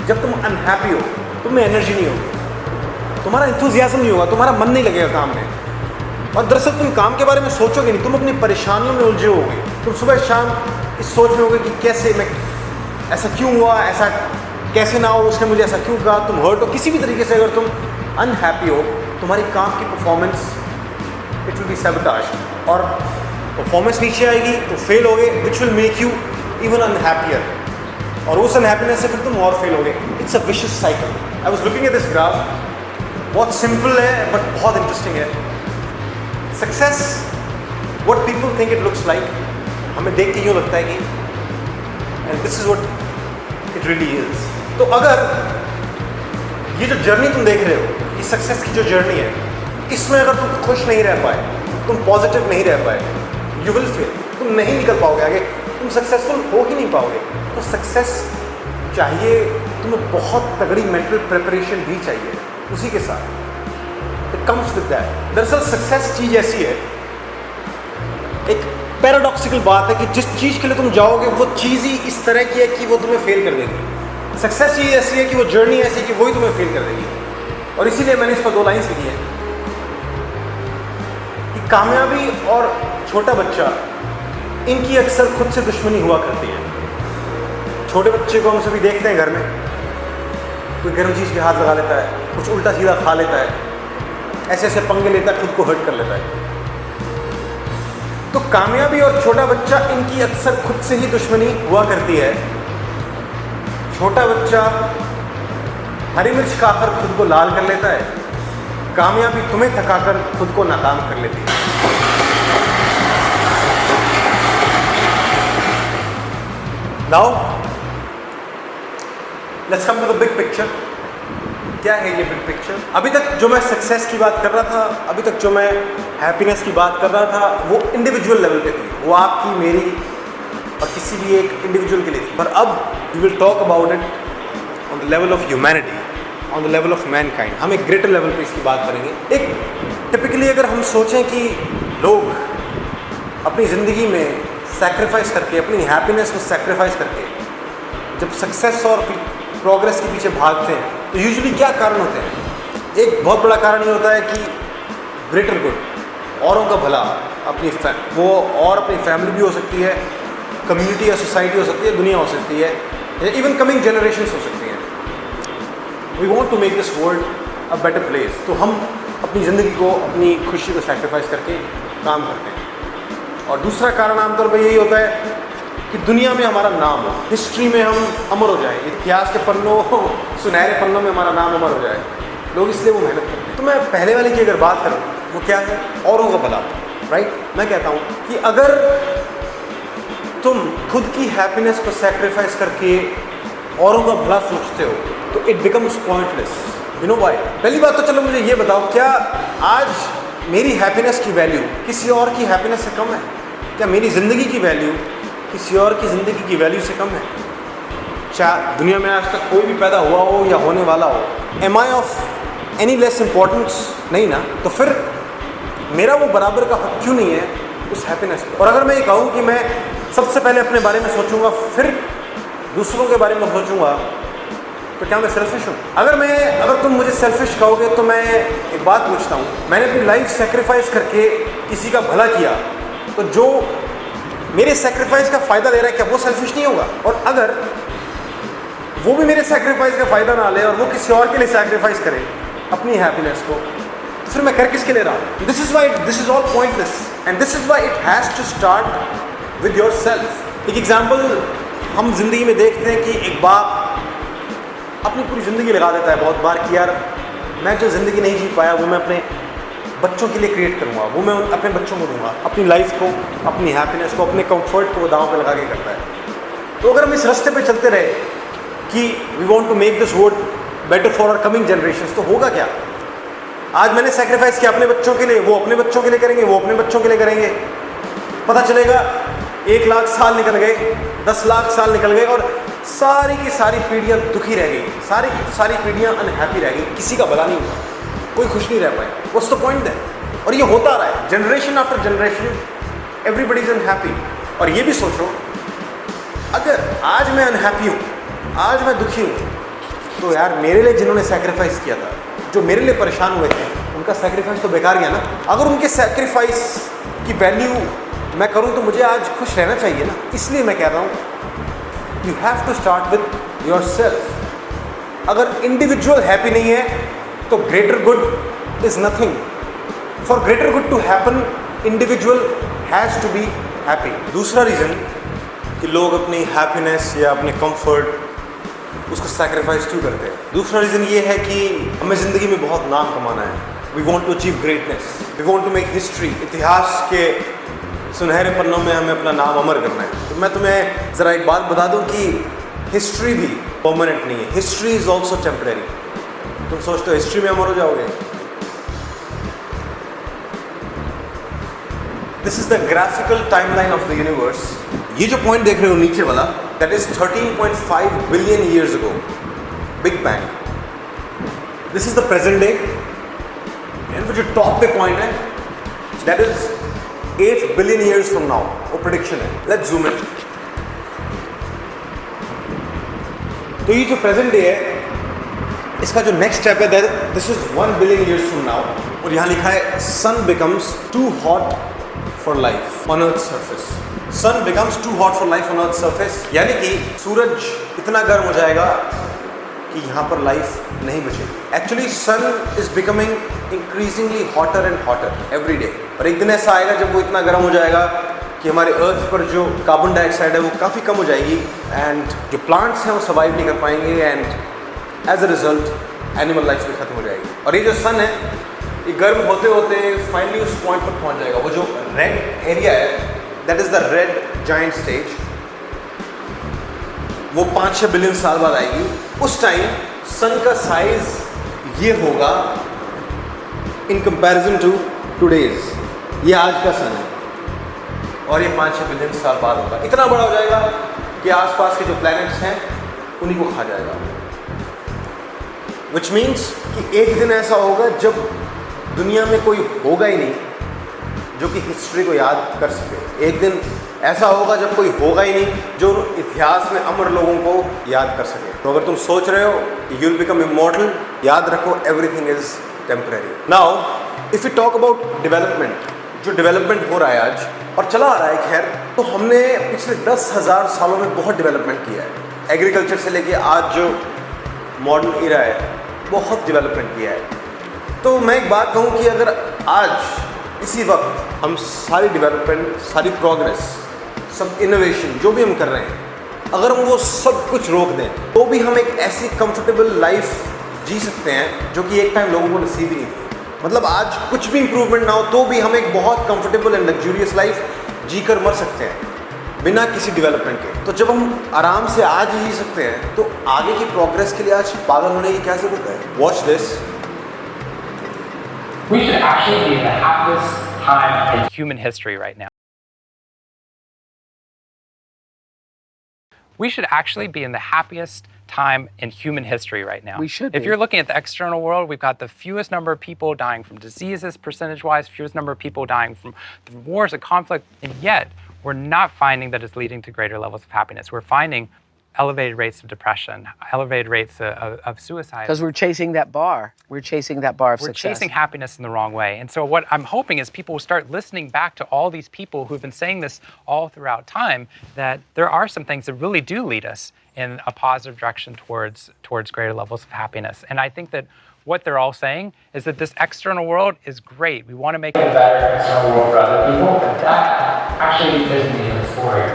जब तुम अनहैप्पी हो, तुम में एनर्जी नहीं होगी, तुम्हारा इंथुजियाज्म नहीं होगा, तुम्हारा मन नहीं लगेगा काम में. और दरअसल तुम काम के बारे में सोचोगे नहीं, तुम अपनी परेशानियों में उलझे होगे. तुम सुबह शाम इस सोच में होगे कि कैसे मैं, ऐसा क्यों हुआ, ऐसा कैसे ना हो, उसने मुझे ऐसा क्यों कहा. तुम हर्ट हो किसी भी तरीके से. अगर तुम अनहैप्पी हो, तुम्हारी काम की performance it will be sabotaged और परफॉर्मेंस नीचे आएगी तो फेल होगे, which will make you even unhappier. और उस अनहैप्पीनेस से फिर तुम और फेल होगे. It's a vicious cycle. I was looking at this graph. बहुत सिंपल है बट बहुत इंटरेस्टिंग है. Success what people think it looks like. हमें देख के यूँ लगता है कि and this is what it really is. तो अगर ये जो जर्नी तुम देख रहे हो, ये सक्सेस की जो जर्नी है, इसमें अगर तुम खुश नहीं रह पाए, तुम पॉजिटिव नहीं रह पाए, यू विल फेल. तुम नहीं निकल पाओगे आगे, तुम सक्सेसफुल हो ही नहीं पाओगे. तो सक्सेस चाहिए तुम्हें बहुत तगड़ी मेंटल प्रिपरेशन भी चाहिए उसी के साथ. It comes with that. दरअसल सक्सेस चीज़ ऐसी है, एक पैराडॉक्सिकल बात है कि जिस चीज़ के लिए तुम जाओगे वो चीज़ ही इस तरह की है कि वो तुम्हें फेल कर देगी. सक्सेस चीज़ ऐसी है कि वो जर्नी ऐसी है कि वही तुम्हें फेल कर देगी. और इसीलिए मैंने इस पर 2 लाइन्स लिखी हैं कि कामयाबी और छोटा बच्चा, इनकी अक्सर खुद से दुश्मनी हुआ करती है. छोटे बच्चे को हम सभी देखते हैं घर में, कोई गर्म चीज़ के हाथ लगा लेता है, कुछ उल्टा सीधा खा लेता है, ऐसे ऐसे पंगे लेता है, खुद को हर्ट कर लेता है. तो कामयाबी और छोटा बच्चा, इनकी अक्सर खुद से ही दुश्मनी हुआ करती है. छोटा बच्चा हरी मिर्च खाकर खुद को लाल कर लेता है, कामयाबी तुम्हें थकाकर खुद को नाकाम कर लेती है. Now let's come to the big picture. क्या है ये बिग पिक्चर? अभी तक जो मैं सक्सेस की बात कर रहा था, अभी तक जो मैं हैप्पीनेस की बात कर रहा था, वो इंडिविजुअल लेवल पे थी. वो आपकी, मेरी और किसी भी एक इंडिविजुअल के लिए थी. पर अब we will talk about it on the level of humanity, on the level of mankind. हम एक ग्रेटर लेवल पे इसकी बात करेंगे. एक टिपिकली अगर हम सोचें कि लोग अपनी ज़िंदगी में सैक्रिफाइस करके, अपनी हैप्पीनेस को सैक्रिफाइस करके जब सक्सेस और प्रोग्रेस के पीछे भागते हैं, तो यूजुअली क्या कारण होते हैं? एक बहुत बड़ा कारण ये होता है कि ग्रेटर गुड, औरों का भला, वो और अपनी फैमिली भी हो सकती है, कम्युनिटी या सोसाइटी हो सकती है, दुनिया हो सकती है, या इवन कमिंग जनरेशन्स हो सकती हैं। We want to make this world a better place. तो हम अपनी ज़िंदगी को, अपनी खुशी को सैक्रिफाइस करके काम करते हैं। और दूसरा कारण आमतौर पर यही होता है कि दुनिया में हमारा नाम हो, हिस्ट्री में हम अमर हो जाए, इतिहास के पन्नों, सुनहरे पन्नों में हमारा नाम अमर हो जाए। लोग इसलिए वो मेहनत करते हैं। तो मैं पहले वाले की अगर बात करूँ, वो क्या है? औरों का भला, राइट? मैं कहता हूँ कि अगर तुम खुद की हैप्पीनेस को सैक्रिफाइस करके औरों का भला सोचते हो तो it becomes pointless. You know why? पहली बात तो चलो मुझे ये बताओ, क्या आज मेरी हैप्पीनेस की वैल्यू किसी और की हैप्पीनेस से कम है? क्या मेरी ज़िंदगी की वैल्यू किसी और की ज़िंदगी की वैल्यू से कम है? चाहे दुनिया में आज तक कोई भी पैदा हुआ हो या होने वाला हो, am I of any less importance? नहीं ना। तो फिर मेरा वो बराबर का हक क्यों नहीं है उस हैप्पीनेस पर? और अगर मैं ये कहूँ कि मैं सबसे पहले अपने बारे में सोचूंगा, फिर दूसरों के बारे में सोचूंगा, तो क्या मैं सेल्फिश हूँ? अगर तुम मुझे सेल्फिश कहोगे तो मैं एक बात पूछता हूँ, मैंने अपनी लाइफ सेक्रीफाइस करके किसी का भला किया, तो जो मेरे सेक्रीफाइस का फ़ायदा ले रहा है, क्या वो सेल्फिश नहीं होगा? और अगर वो भी मेरे सेक्रीफाइस का फ़ायदा ना ले और वो किसी और के लिए सेक्रीफाइस करे अपनी हैप्पीनेस को, तो फिर मैं कर किसके ले रहा हूँ? This is all pointless and this is why it has to start with yourself. एक एग्जाम्पल हम जिंदगी में देखते हैं कि एक बाप अपनी पूरी ज़िंदगी लगा देता है बहुत बार कि यार मैं जो ज़िंदगी नहीं जी पाया वो मैं अपने बच्चों के लिए क्रिएट करूँगा, वो मैं अपने बच्चों को दूंगा, अपनी लाइफ को, अपनी हैप्पीनेस को, अपने कंफर्ट को वो दांव पे लगा के करता है। तो अगर हम इस रास्ते पे चलते रहे कि we want to make this world better for our coming generations, तो होगा क्या? आज मैंने सेक्रीफाइस किया अपने बच्चों के लिए, वो अपने बच्चों के लिए करेंगे, वो अपने बच्चों के लिए करेंगे। पता चलेगा 1 लाख साल निकल गए, 10 लाख साल निकल गए और सारी की सारी पीढ़ियाँ दुखी रह गई, सारी की सारी पीढ़ियाँ अनहैप्पी रह गई, किसी का भला नहीं हुआ, कोई खुश नहीं रह पाए। व्हाट्स द पॉइंट है? और ये होता रहा है generation after generation, everybody is unhappy. और ये भी सोचो, अगर आज मैं अनहैप्पी हूँ, आज मैं दुखी हूँ, तो यार मेरे लिए जिन्होंने सेक्रीफाइस किया था, जो मेरे लिए परेशान हुए थे, उनका सेक्रीफाइस तो बेकार गया ना। अगर उनके सेक्रीफाइस की वैल्यू मैं करूँ तो मुझे आज खुश रहना चाहिए ना। इसलिए मैं कह रहा हूँ you have to start with yourself. अगर इंडिविजुअल हैप्पी नहीं है तो greater good is nothing. For greater good to happen individual has to be happy. दूसरा रीज़न कि लोग अपनी हैप्पीनेस या अपने कंफर्ट उसको सैक्रिफाइस क्यों करते हैं, दूसरा रीज़न ये है कि हमें ज़िंदगी में बहुत नाम कमाना है। We want to achieve greatness, we want to make history. इतिहास के सुनहरे पन्नों में हमें अपना नाम अमर करना है। तो मैं तुम्हें ज़रा एक बात बता दूं कि हिस्ट्री भी परमानेंट नहीं है, हिस्ट्री इज़ ऑल्सो टेम्परेरी। तुम सोचते हो हिस्ट्री में अमर हो जाओगे? This is the graphical timeline of the universe. ये जो पॉइंट देख रहे हो नीचे वाला, that is 13.5 billion years ago, big bang. This is the present day. And जो टॉप पे पॉइंट है, that is 8 billion years from now. वो प्रेडिक्शन है। Let's zoom in. तो ये जो प्रेजेंट डे है, इसका जो नेक्स्ट स्टेप है, this is 1 billion years from now. और यहाँ लिखा है sun becomes too hot for life on earth surface. Sun becomes too hot for life on earth surface, यानी कि सूरज इतना गर्म हो जाएगा कि यहाँ पर लाइफ नहीं बचेगी। Actually sun is becoming increasingly hotter and hotter every day. और एक दिन ऐसा आएगा जब वो इतना गर्म हो जाएगा कि हमारे अर्थ पर जो कार्बन डाइऑक्साइड है वो काफ़ी कम हो जाएगी, एंड जो प्लांट्स हैं वो सर्वाइव नहीं कर पाएंगे, and as a result animal life भी खत्म हो जाएगी। और ये जो सन है, ये गर्म होते होते फाइनली उस पॉइंट पर पहुंच जाएगा। वो जो रेड एरिया है, that is the red giant stage, वो 5-6 बिलियन साल बाद आएगी। उस टाइम सन का साइज ये होगा इन कंपैरिजन टू टुडेज। ये आज का सन है और ये 5-6 बिलियन साल बाद होगा। इतना बड़ा हो जाएगा कि आसपास के जो प्लैनेट्स हैं उन्हीं को खा जाएगा। विच मीन्स कि एक दिन ऐसा होगा जब दुनिया में कोई होगा ही नहीं जो कि हिस्ट्री को याद कर सके। एक दिन ऐसा होगा जब कोई होगा ही नहीं जो इतिहास में अमर लोगों को याद कर सके। तो अगर तुम सोच रहे हो कि यू विल बिकम इमॉर्टल, याद रखो everything is temporary. Now if you talk about development, जो डेवलपमेंट हो रहा है आज और चला आ रहा है, खैर तो हमने पिछले 10,000 सालों में बहुत डेवलपमेंट किया है। एग्रीकल्चर से लेके आज जो मॉडर्न इरा है, बहुत डेवलपमेंट किया है। तो मैं एक बात कहूँ कि अगर आज इसी वक्त हम सारी डेवलपमेंट, सारी प्रोग्रेस, सब इनोवेशन जो भी हम कर रहे हैं, अगर हम वो सब कुछ रोक दें तो भी हम एक ऐसी कंफर्टेबल लाइफ जी सकते हैं जो कि एक टाइम लोगों को नसीब ही नहीं थी। मतलब आज कुछ भी इंप्रूवमेंट ना हो तो भी हम एक बहुत कंफर्टेबल एंड लग्जूरियस लाइफ जी कर मर सकते हैं बिना किसी डेवलपमेंट के। तो जब हम आराम से आज जी सकते हैं तो आगे की प्रोग्रेस के लिए आज पागल होने की क्या जरूरत है? Watch this. We should actually be in the happiest time in human history right now. We should actually be in the happiest time in human history right now. We should be. If you're looking at the external world, we've got the fewest number of people dying from diseases, percentage-wise, fewest number of people dying from wars and conflict, and yet we're not finding that it's leading to greater levels of happiness. We're finding elevated rates of depression, elevated rates of suicide. Because we're chasing that bar. We're chasing that bar of We're success. chasing happiness in the wrong way. And so what I'm hoping is people will start listening back to all these people who've been saying this all throughout time, that there are some things that really do lead us in a positive direction towards greater levels of happiness. And I think that what they're all saying is that this external world is great. We want to make it a better external world for other people, but that actually isn't even the story.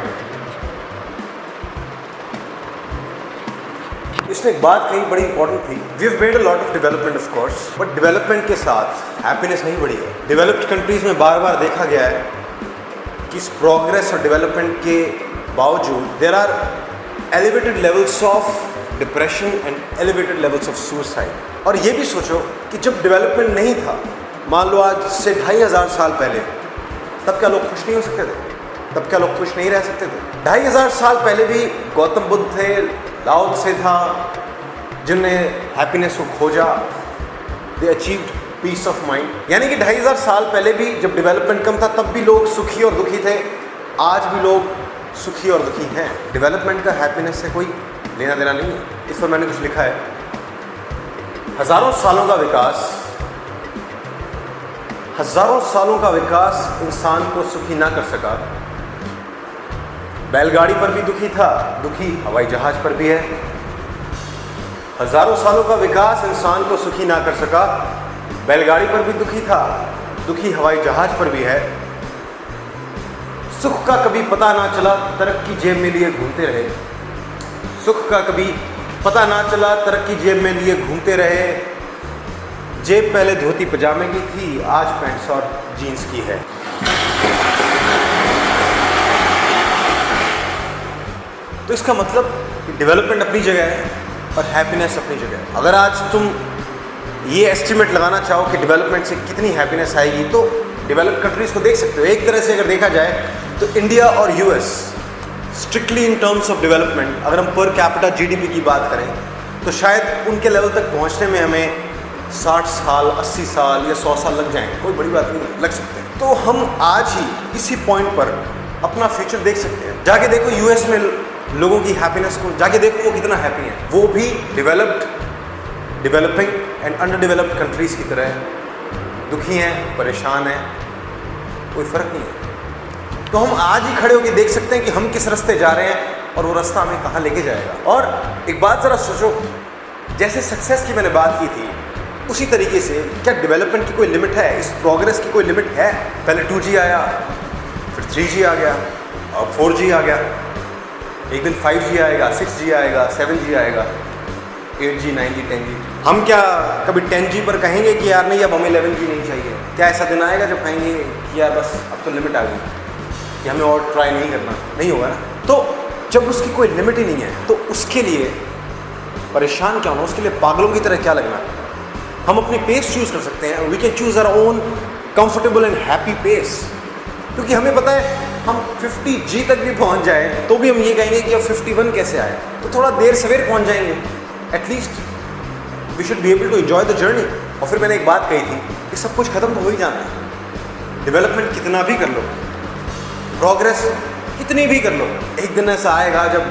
इसने एक बात कही बड़ी important थी। We have made a lot of development of course, but development के साथ happiness नहीं बढ़ी है। डेवलप्ड कंट्रीज में बार बार देखा गया है कि इस प्रोग्रेस और डेवलपमेंट के बावजूद there are elevated levels of depression and elevated levels of suicide. और ये भी सोचो कि जब डेवलपमेंट नहीं था, मान लो आज से 2500 साल पहले, तब क्या लोग खुश नहीं हो सकते थे? तब क्या लोग खुश नहीं रह सकते थे? 2500 साल पहले भी गौतम बुद्ध थे, लाओ त्से था, जिनने हैप्पीनेस को खोजा, दे अचीव्ड पीस ऑफ माइंड। यानी कि 2500 साल पहले भी जब डेवलपमेंट कम था तब भी लोग सुखी और दुखी थे, आज भी लोग सुखी और दुखी हैं। डेवलपमेंट का हैप्पीनेस से कोई लेना देना नहीं है। इस पर मैंने कुछ लिखा है। हज़ारों सालों का विकास इंसान को सुखी ना कर सका। बैलगाड़ी पर भी दुखी था, दुखी हवाई जहाज पर भी है। हज़ारों सालों का विकास इंसान को सुखी ना कर सका, बैलगाड़ी पर भी दुखी था, दुखी हवाई जहाज पर भी है। सुख का कभी पता ना चला, तरक्की जेब में लिए घूमते रहे। सुख का कभी पता ना चला, तरक्की जेब में लिए घूमते रहे। जेब पहले धोती पजामे की थी, आज पैंट शर्ट जीन्स की है। तो इसका मतलब कि डेवलपमेंट अपनी जगह है और हैप्पीनेस अपनी जगह है। अगर आज तुम ये एस्टिमेट लगाना चाहो कि डेवलपमेंट से कितनी हैप्पीनेस आएगी, तो डेवलप्ड कंट्रीज़ को देख सकते हो। एक तरह से अगर देखा जाए तो इंडिया और US strictly in terms of development, अगर हम पर कैपिटा जीडीपी की बात करें तो शायद उनके लेवल तक पहुंचने में हमें 60 साल, 80 साल या 100 साल लग जाएंगे। कोई बड़ी बात नहीं, लग सकते हैं। तो हम आज ही इसी पॉइंट पर अपना फ्यूचर देख सकते हैं। जाके देखो यूएस में लोगों की हैप्पीनेस को, जाके देखो वो कितना हैप्पी है। वो भी developed, developing and under developed countries की तरह दुखी हैं, परेशान हैं, कोई फ़र्क नहीं है। तो हम आज ही खड़े होकर देख सकते हैं कि हम किस रास्ते जा रहे हैं और वो रास्ता हमें कहाँ लेके जाएगा। और एक बात ज़रा सोचो, जैसे सक्सेस की मैंने बात की थी, उसी तरीके से क्या डेवलपमेंट की कोई लिमिट है? इस प्रोग्रेस की कोई लिमिट है? पहले 2G आया, फिर 3G आ गया, अब 4G आ गया, एक दिन 5G आएगा, 6G आएगा, 7G आएगा, 8G, 9G, 10G। हम क्या कभी 10G पर कहेंगे कि यार नहीं अब हमें 11G नहीं चाहिए? क्या ऐसा दिन आएगा जब कहेंगे कि यार बस अब तो लिमिट आ गई, कि हमें और ट्राई नहीं करना? नहीं होगा ना। तो जब उसकी कोई लिमिट ही नहीं है तो उसके लिए परेशान क्या होना, उसके लिए पागलों की तरह क्या लगना। हम अपनी पेस चूज़ कर सकते हैं। We can choose our own comfortable and happy pace, क्योंकि हमें पता है हम 50G तक भी पहुंच जाए तो भी हम ये कहेंगे कि अब 51 कैसे आए, तो थोड़ा देर सवेर पहुंच जाएंगे। At least we should be able to enjoy the journey. और फिर मैंने एक बात कही थी कि सब कुछ ख़त्म तो हो ही जाना है। डेवलपमेंट कितना भी कर लो, प्रोग्रेस कितनी भी कर लो, एक दिन ऐसा आएगा जब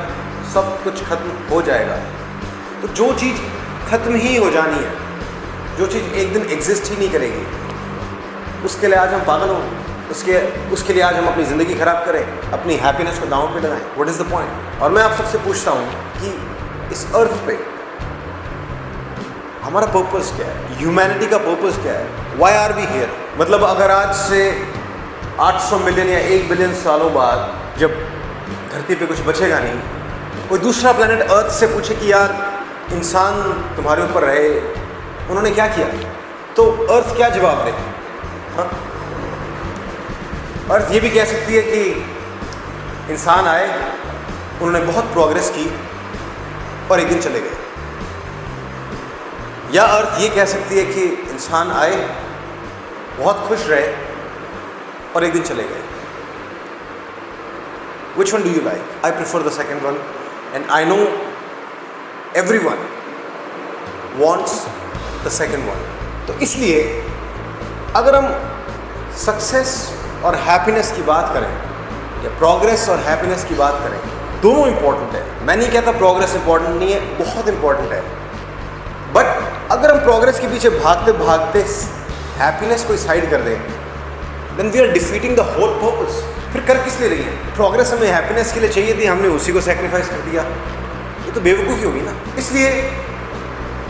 सब कुछ खत्म हो जाएगा। तो जो चीज़ खत्म ही हो जानी है, जो चीज़ एक दिन एग्जिस्ट ही नहीं करेगी, उसके लिए आज हम पागल हों, उसके लिए आज हम अपनी ज़िंदगी ख़राब करें, अपनी हैप्पीनेस को दांव पे लगाएं। What is the point? और मैं आप सबसे पूछता हूँ कि इस अर्थ पे हमारा पर्पस क्या है? ह्यूमैनिटी का पर्पस क्या है? Why are we here? मतलब अगर आज से 800 मिलियन या 1 बिलियन सालों बाद जब धरती पे कुछ बचेगा नहीं, कोई दूसरा प्लेनेट अर्थ से पूछे कि यार इंसान तुम्हारे ऊपर रहे, उन्होंने क्या किया, तो अर्थ क्या जवाब दे? हाँ? अर्थ ये भी कह सकती है कि इंसान आए, उन्होंने बहुत प्रोग्रेस की और एक दिन चले गए। या अर्थ ये कह सकती है कि इंसान आए, बहुत खुश रहे और एक दिन चले गए। Which one do you like? I prefer the second one, and I know everyone wants the second one. तो इसलिए अगर हम सक्सेस और हैप्पीनेस की बात करें या प्रोग्रेस और हैप्पीनेस की बात करें, दोनों इंपॉर्टेंट है। मैं नहीं कहता प्रोग्रेस इंपॉर्टेंट नहीं है, बहुत इंपॉर्टेंट है। बट अगर हम प्रोग्रेस के पीछे भागते भागते हैप्पीनेस को साइड कर दें, then we are defeating the whole purpose. फिर कर किस लिए रही है? प्रोग्रेस हमें हैप्पीनेस के लिए चाहिए थी, हमने उसी को सेक्रीफाइस कर दिया, ये तो बेवकूफ़ी होगी ना। इसलिए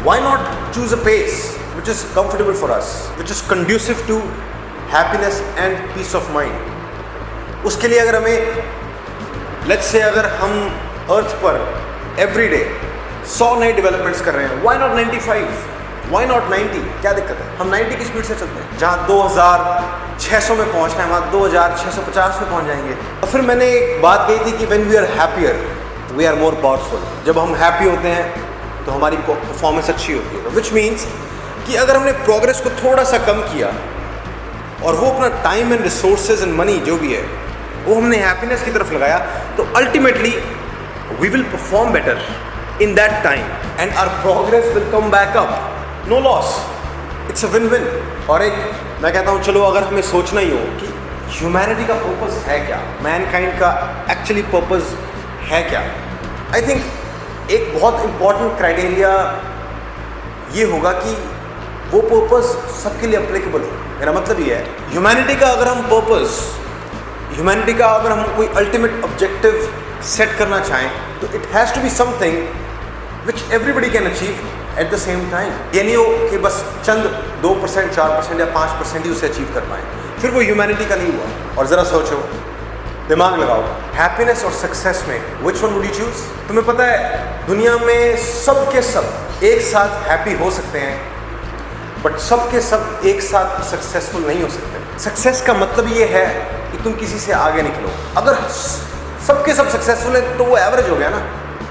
why not choose a pace which is comfortable for us, which is conducive to happiness and peace of mind. उसके लिए अगर हमें लेट्स से अगर हम अर्थ पर एवरी डे 100 नए डेवलपमेंट्स कर रहे हैं, व्हाई नॉट 95, व्हाई नॉट 90? क्या दिक्कत है? हम 90 की स्पीड से चलते हैं, जहाँ 2600 में पहुँचना है वहाँ 2650 में पहुँच जाएंगे। और फिर मैंने एक बात कही थी कि when we are happier we are more powerful. जब हम हैप्पी होते हैं तो हमारी परफॉर्मेंस अच्छी होती है। विच मीन्स कि अगर हमने प्रोग्रेस को थोड़ा सा कम किया और वो अपना time and resources and money जो भी है वो हमने हैप्पीनेस की तरफ लगाया, तो ultimately we will perform better in that time and our progress will come back up, no loss, it's a win-win। और एक मैं कहता हूँ चलो अगर हमें सोचना ही हो कि ह्यूमैनिटी का पर्पस है क्या, मैनकाइंड का एक्चुअली पर्पस है क्या, आई थिंक एक बहुत इंपॉर्टेंट क्राइटेरिया ये होगा कि वो पर्पस सबके लिए अप्लीकेबल हो। मेरा मतलब ये है ह्यूमैनिटी का अगर हम पर्पस, ह्यूमैनिटी का अगर हम कोई अल्टीमेट ऑब्जेक्टिव सेट करना चाहें तो it has to be something which everybody can achieve at the same time। ये नहीं हो कि बस चंद 2%, 4% या 5% ही उसे अचीव कर पाएँ, फिर वो ह्यूमैनिटी का नहीं हुआ। और ज़रा सोचो, दिमाग लगाओ, हैप्पीनेस और सक्सेस में which one would you choose? तुम्हें पता है दुनिया में सब के सब एक साथ हैप्पी हो सकते हैं, बट सब के सब एक साथ सक्सेसफुल नहीं हो सकते। सक्सेस का मतलब ये है कि तुम किसी से आगे निकलो। अगर सबके सब सक्सेसफुल है तो वो एवरेज हो गया ना,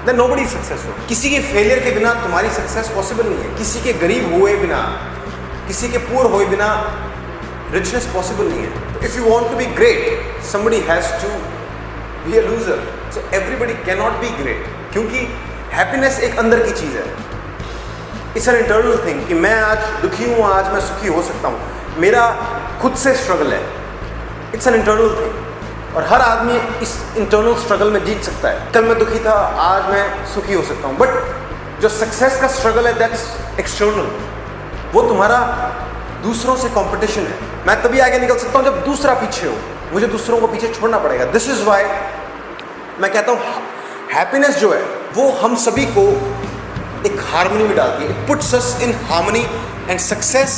देन नोबडी इज सक्सेसफुल। किसी के फेलियर के बिना तुम्हारी सक्सेस पॉसिबल नहीं है, किसी के गरीब हुए बिना, किसी के पुअर हुए बिना रिचनेस पॉसिबल नहीं है। तो if you want to be great somebody has to be a loser, so everybody can not be great, क्योंकि हैप्पीनेस एक अंदर की चीज़ है, इट्स एन इंटरनल थिंग कि मैं आज दुखी हूँ, आज मैं सुखी हो सकता हूँ, मेरा खुद से स्ट्रगल है, इट्स एन इंटरनल थिंग। और हर आदमी इस इंटरनल स्ट्रगल में जीत सकता है। कल मैं दुखी था, आज मैं सुखी हो सकता हूँ। बट जो सक्सेस का स्ट्रगल है दैट्स एक्सटर्नल, वो तुम्हारा दूसरों से कंपटीशन है। मैं तभी आगे निकल सकता हूँ जब दूसरा पीछे हो, मुझे दूसरों को पीछे छोड़ना पड़ेगा। दिस इज़ वाई मैं कहता हूँ हैप्पीनेस जो है वो हम सभी को एक हार्मनी में डालती है, it puts us in harmony, and success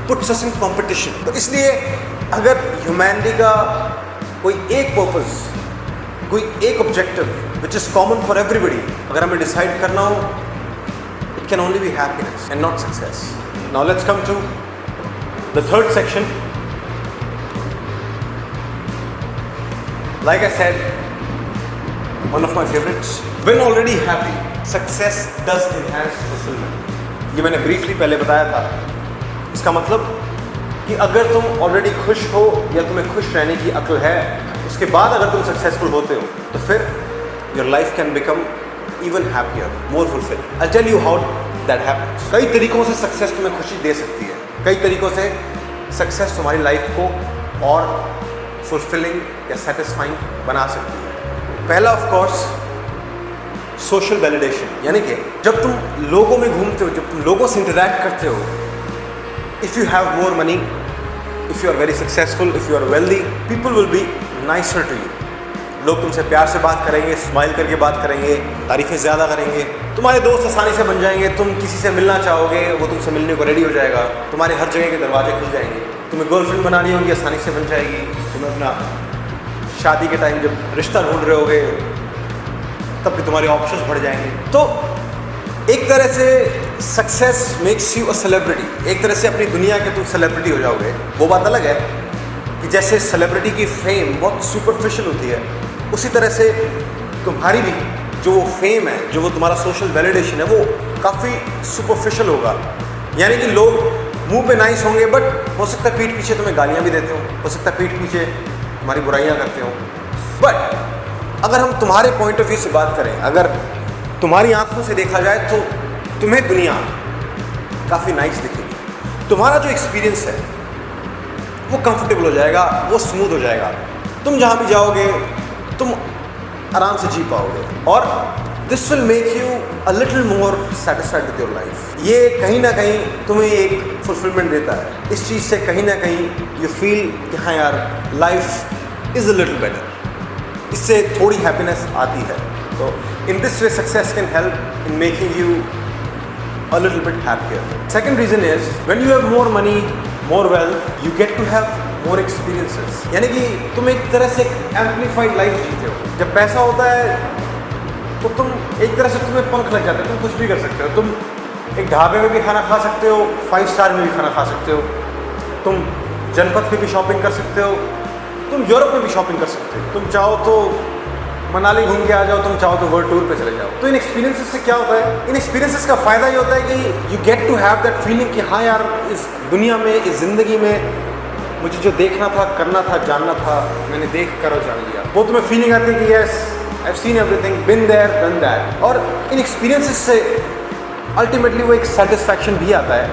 puts us in competition. तो इसलिए अगर ह्यूमैनिटी का कोई एक पर्पस, कोई एक objective which is common for everybody अगर हमें डिसाइड करना हो, it can only be happiness and not success. Now let's come to the third section. Like I said, one of my favourites, when already happy success does enhance fulfilment. ये मैंने briefly पहले बताया था। इसका मतलब कि अगर तुम ऑलरेडी खुश हो या तुम्हें खुश रहने की अक्ल है, उसके बाद अगर तुम सक्सेसफुल होते हो तो फिर your life can become even happier, more fulfil. I tell you how that happens. कई तरीकों से सक्सेस तुम्हें खुशी दे सकती है, कई तरीकों से सक्सेस तुम्हारी लाइफ को और फुलफिलिंग या सेटिस्फाइंग बना सकती है। पहला ऑफ कोर्स सोशल वैलिडेशन, यानी कि जब तुम लोगों में घूमते हो, जब तुम लोगों से इंटरैक्ट करते हो, if you have more money, if you are very successful, if you are wealthy, people will be nicer to you. लोग तुमसे प्यार से बात करेंगे, स्माइल करके बात करेंगे, तारीफ़ें ज़्यादा करेंगे, तुम्हारे दोस्त आसानी से बन जाएंगे, तुम किसी से मिलना चाहोगे वो तुमसे मिलने को रेडी हो जाएगा, तुम्हारे हर जगह के दरवाजे खुल जाएंगे, तुम्हें गर्लफ्रेंड बनानी होगी आसानी से बन जाएगी, तुम्हें अपना शादी के टाइम जब रिश्ता ढूंढ रहे होगे तब भी तुम्हारे ऑप्शंस बढ़ जाएंगे। तो एक तरह से success makes you a celebrity, एक तरह से अपनी दुनिया के तुम सेलिब्रिटी हो जाओगे। वो बात अलग है कि जैसे सेलिब्रिटी की फेम बहुत सुपरफिशियल होती है, उसी तरह से तुम्हारी भी जो वो फेम है, जो वो तुम्हारा सोशल वैलिडेशन है, वो काफ़ी सुपरफिशियल होगा। यानी कि लोग मुंह पे नाइस होंगे, बट हो सकता है पीठ पीछे तुम्हें गालियाँ भी देते हो सकता है पीठ पीछे तुम्हारी बुराइयाँ करते हो। बट अगर हम तुम्हारे पॉइंट ऑफ व्यू से बात करें, अगर तुम्हारी आंखों से देखा जाए तो तुम्हें दुनिया काफ़ी नाइस दिखेगी। तुम्हारा जो एक्सपीरियंस है वो कंफर्टेबल हो जाएगा, वो स्मूथ हो जाएगा, तुम जहाँ भी जाओगे तुम आराम से जी पाओगे, और this will make you a little more satisfied with your life. ये कहीं ना कहीं तुम्हें एक फुलफिलमेंट देता है। इस चीज़ से कहीं ना कहीं यू फील कि हाँ यार, life is a little better, इससे थोड़ी हैप्पीनेस आती है। तो in this way success can help in making you a little bit happier. Second reason is when you have more money, more wealth, you get to have more experiences. यानी कि तुम एक तरह से एम्पलीफाइड लाइफ जीते हो। जब पैसा होता है तो तुम एक तरह से तुम्हें पंख लग जाते हैं, तुम कुछ भी कर सकते हो। तुम एक ढाबे में भी खाना खा सकते हो, 5 स्टार में भी खाना खा सकते हो, तुम जनपद में भी शॉपिंग कर सकते हो, तुम यूरोप में भी शॉपिंग कर सकते हो, तुम चाहो तो मनाली घूम के आ जाओ, तुम चाहो तो वर्ल्ड टूर पे चले जाओ। तो इन एक्सपीरियंसेस से क्या होता है, इन एक्सपीरियंसेस का फ़ायदा ये होता है कि you get to have that feeling कि हाँ यार, इस दुनिया में, इस ज़िंदगी में मुझे जो देखना था, करना था, जानना था, मैंने देख कर और जान लिया। वो तुम्हें फीलिंग आती है कि yes, I have seen everything, been there, done that. और इन एक्सपीरियंसेस से अल्टीमेटली वो एक सेटिस्फैक्शन भी आता है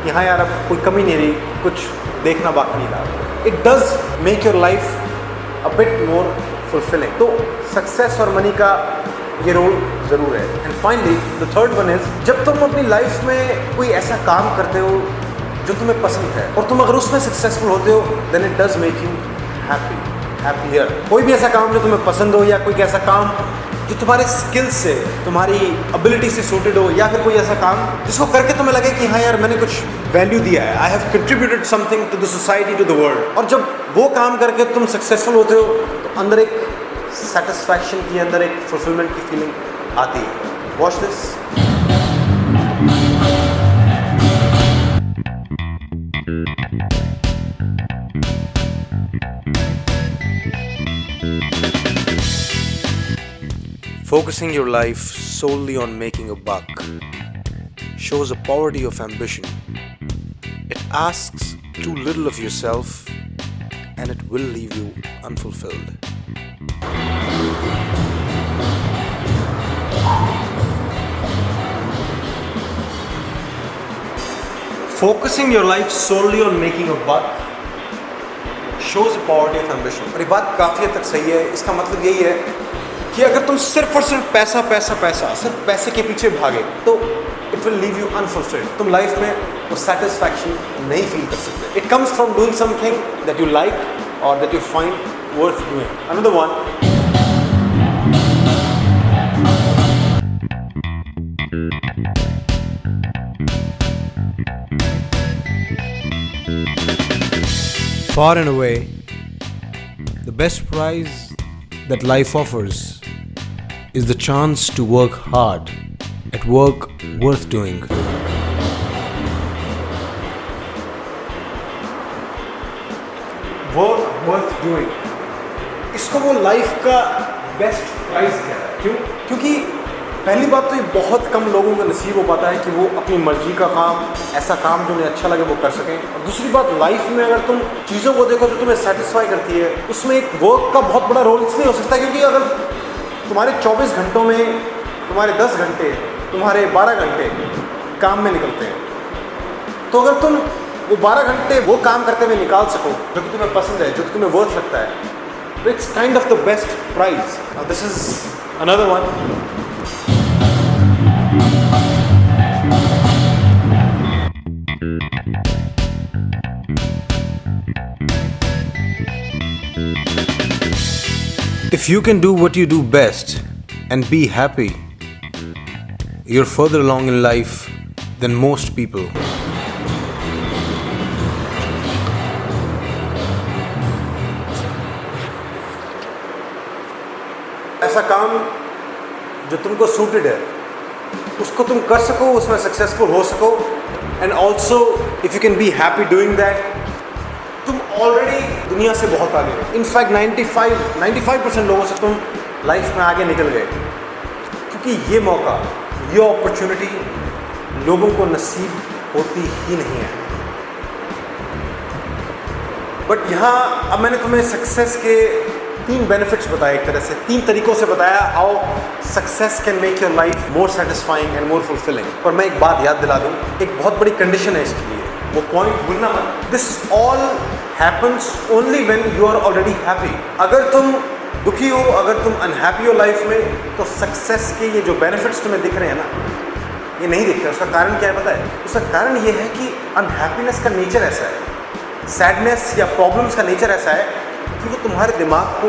कि हाँ यार, अब कोई कमी नहीं रही, कुछ देखना बाकी नहीं रहा। It does make your life a bit more fulfilling. तो सक्सेस और मनी का ये रोल ज़रूर है। And finally the third one is, जब तुम अपनी लाइफ में कोई ऐसा काम करते हो जो तुम्हें पसंद है और तुम अगर उसमें सक्सेसफुल होते हो, then it does make you happier. कोई भी ऐसा काम जो तुम्हें पसंद हो, या कोई ऐसा काम जो तुम्हारे स्किल्स से, तुम्हारी एबिलिटी से सूटेड हो, या फिर कोई ऐसा काम जिसको करके तुम्हें लगे कि हाँ यार, मैंने कुछ वैल्यू दिया है, I have contributed something to the society, to the world. और जब वो काम करके तुम सक्सेसफुल होते हो तो अंदर एक सेटिस्फैक्शन की, अंदर एक फुलफिलमेंट की फीलिंग आती है। Watch this. Focusing your life solely on making a buck shows a poverty of ambition. It asks too little of yourself, and it will leave you unfulfilled. Focusing your life solely on making a buck shows a poverty of ambition. और ये बात काफ़ी हद तक सही है। इसका मतलब यही है कि अगर तुम सिर्फ और सिर्फ पैसा पैसा पैसा, सिर्फ पैसे के पीछे भागे, तो it will leave you unfulfilled. तुम लाइफ में वो सेटिस्फैक्शन नहीं फील कर सकते। It comes from doing something that you like और that you find worth doing. Another one, far and away, the best prize that life offers is the chance to work hard at work worth doing. Work worth doing, इसको वो life का best prize कह रहा है। क्यों? क्योंकि पहली बात तो ये बहुत कम लोगों का नसीब हो पाता है कि वो अपनी मर्जी का काम, ऐसा काम जो उन्हें अच्छा लगे वो कर सकें। और दूसरी बात, लाइफ में अगर तुम चीज़ों को देखो जो तुम्हें सेटिस्फाई करती है, उसमें एक वर्क का बहुत बड़ा रोल इसलिए हो सकता है क्योंकि अगर तुम्हारे 24 घंटों में तुम्हारे 10 घंटे, तुम्हारे 12 घंटे काम में निकलते हैं, तो अगर तुम वो 12 घंटे वो काम करते हुए निकाल सको जो कि तुम्हें पसंद है, जो कि तुम्हें वर्थ लगता है, तो it's kind of the best prize. This is another one. If you can do what you do best and be happy, you're further along in life than most people. ऐसा काम जो तुमको सूटेड है उसको तुम कर सको, उसमें सक्सेसफुल हो सको, and also if you can be happy doing that, तुम ऑलरेडी दुनिया से बहुत आगे हो. इनफैक्ट 95% लोगों से तुम लाइफ में आगे निकल गए, क्योंकि ये मौका, ये अपॉर्चुनिटी लोगों को नसीब होती ही नहीं है. बट यहाँ अब मैंने तुम्हें सक्सेस के 3 बेनिफिट्स बताए, एक तरह से 3 तरीकों से बताया how success can make your life more satisfying and more fulfilling. और मैं एक बात याद दिला दूँ, एक बहुत बड़ी कंडीशन है इसके लिए, वो पॉइंट भूलना मत. This all happens only when you are already happy. अगर तुम दुखी हो, अगर तुम अनहैप्पी हो लाइफ में, तो सक्सेस के ये जो बेनिफिट्स तुम्हें दिख रहे हैं ना, ये नहीं दिख रहे. उसका कारण क्या है पता है? उसका कारण ये है कि अनहैप्पीनेस का नेचर ऐसा है, सैडनेस या प्रॉब्लम्स का नेचर ऐसा है कि वो तुम्हारे दिमाग को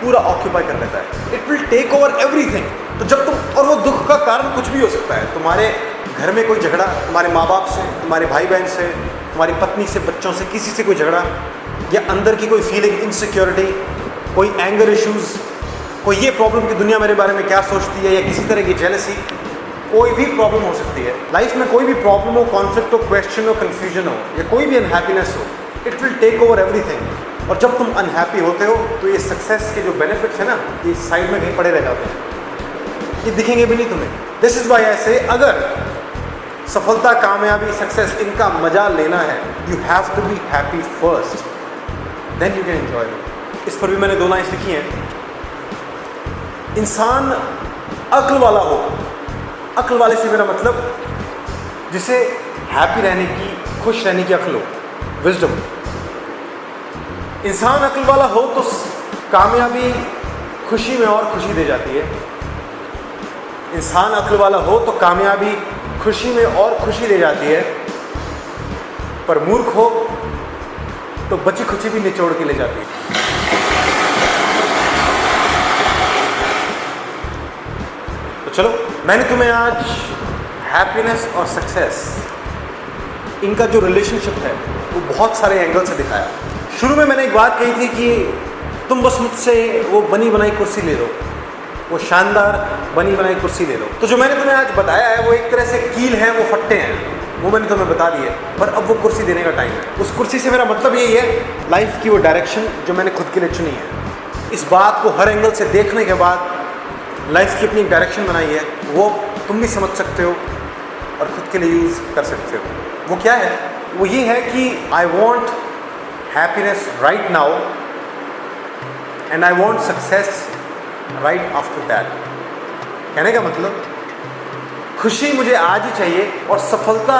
पूरा ऑक्यूपाई कर लेता है. It will take over everything. तो जब तुम, और वो दुख का कारण कुछ भी हो सकता है, तुम्हारे घर में कोई झगड़ा, तुम्हारे माँ बाप से, तुम्हारे भाई बहन से, तुम्हारी पत्नी से, बच्चों से, किसी से कोई झगड़ा, या अंदर की कोई फीलिंग इनसिक्योरिटी, कोई एंगर इश्यूज़, कोई ये प्रॉब्लम कि दुनिया मेरे बारे में क्या सोचती है, या किसी तरह की जेलसी, कोई भी प्रॉब्लम हो सकती है लाइफ में. कोई भी प्रॉब्लम हो, कॉन्फ्लिक्ट हो, क्वेश्चन हो, कन्फ्यूजन हो, या कोई भी अनहैप्पीनेस हो, it will take over everything. और जब तुम अनहैप्पी होते हो तो ये सक्सेस के जो बेनिफिट्स हैं ना, ये साइड में कहीं पड़े रह जाते हैं, ये दिखेंगे भी नहीं तुम्हें. दिस इज़ वाई ऐसे, अगर सफलता, कामयाबी, सक्सेस, इनका मजा लेना है, you have to be happy first, then you can enjoy it. इस पर भी मैंने 2 लाइन्स लिखी हैं. इंसान अक्ल वाला हो, अक्ल वाले से मेरा मतलब जिसे हैप्पी रहने की, खुश रहने की अक्ल हो, विजडम. इंसान अक्ल वाला हो तो कामयाबी खुशी में और खुशी दे जाती है. इंसान अक्ल वाला हो तो कामयाबी खुशी में और खुशी दे जाती है. पर मूर्ख हो तो बची खुशी भी निचोड़ के ले जाती है. तो चलो, मैंने तुम्हें आज हैप्पीनेस और सक्सेस, इनका जो रिलेशनशिप है वो बहुत सारे एंगल से दिखाया. शुरू में मैंने एक बात कही थी कि तुम बस मुझसे वो बनी बनाई कुर्सी ले लो, वो शानदार बनी बनाई कुर्सी ले लो. तो जो मैंने तुम्हें आज बताया है वो एक तरह से कील है, वो फट्टे हैं, वो मैंने तुम्हें बता दिए. पर अब वो कुर्सी देने का टाइम है. उस कुर्सी से मेरा मतलब यही है, लाइफ की वो डायरेक्शन जो मैंने खुद के लिए चुनी है. इस बात को हर एंगल से देखने के बाद लाइफ की अपनी एक डायरेक्शन बनाई है, वो तुम भी समझ सकते हो और खुद के लिए यूज़ कर सकते हो. वो क्या है? वो ये है कि I want happiness right now and I want success right after that. कहने का मतलब, खुशी मुझे आज ही चाहिए और सफलता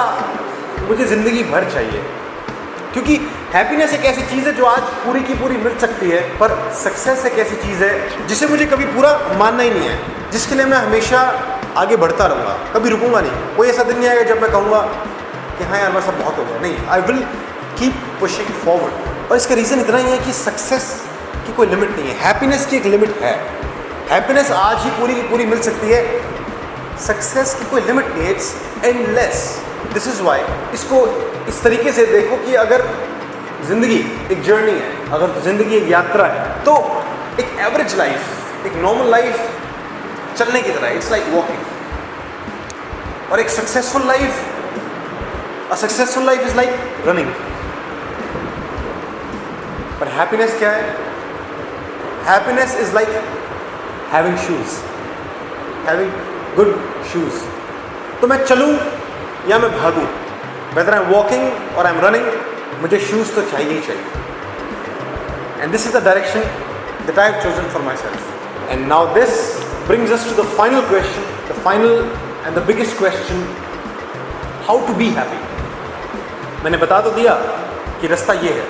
मुझे ज़िंदगी भर चाहिए. क्योंकि हैप्पीनेस एक ऐसी चीज़ है जो आज पूरी की पूरी मिल सकती है, पर सक्सेस एक ऐसी चीज़ है जिसे मुझे कभी पूरा मानना ही नहीं है, जिसके लिए मैं हमेशा आगे बढ़ता रहूँगा, कभी रुकूंगा नहीं. कोई ऐसा दिन नहीं आएगा जब मैं कहूँगा कि हाँ यार मेरा सब बहुत हो गया. नहीं, I will keep pushing forward. और इसका रीज़न इतना ही है कि सक्सेस की कोई लिमिट नहीं है, हैप्पीनेस की एक लिमिट है. हैप्पीनेस आज ही पूरी की पूरी मिल सकती है, सक्सेस की कोई लिमिट नहीं है, it's endless. This is Y इसको इस तरीके से देखो कि अगर ज़िंदगी एक जर्नी है, अगर ज़िंदगी एक यात्रा है, तो एक एवरेज लाइफ, एक नॉर्मल लाइफ चलने की तरह, इट्स लाइक वॉकिंग. और एक successful life, a successful life is like running. पर हैप्पीनेस क्या है? Happiness is like having shoes, having good shoes. तो मैं चलूँ या मैं भागूँ, वेदर आई एम वॉकिंग और आई एम रनिंग, मुझे शूज़ तो चाहिए ही चाहिए. And this is the direction that I have chosen for my self. And now this brings us to the final question, the final and the biggest question: how to be happy. मैंने बता तो दिया कि रास्ता ये है,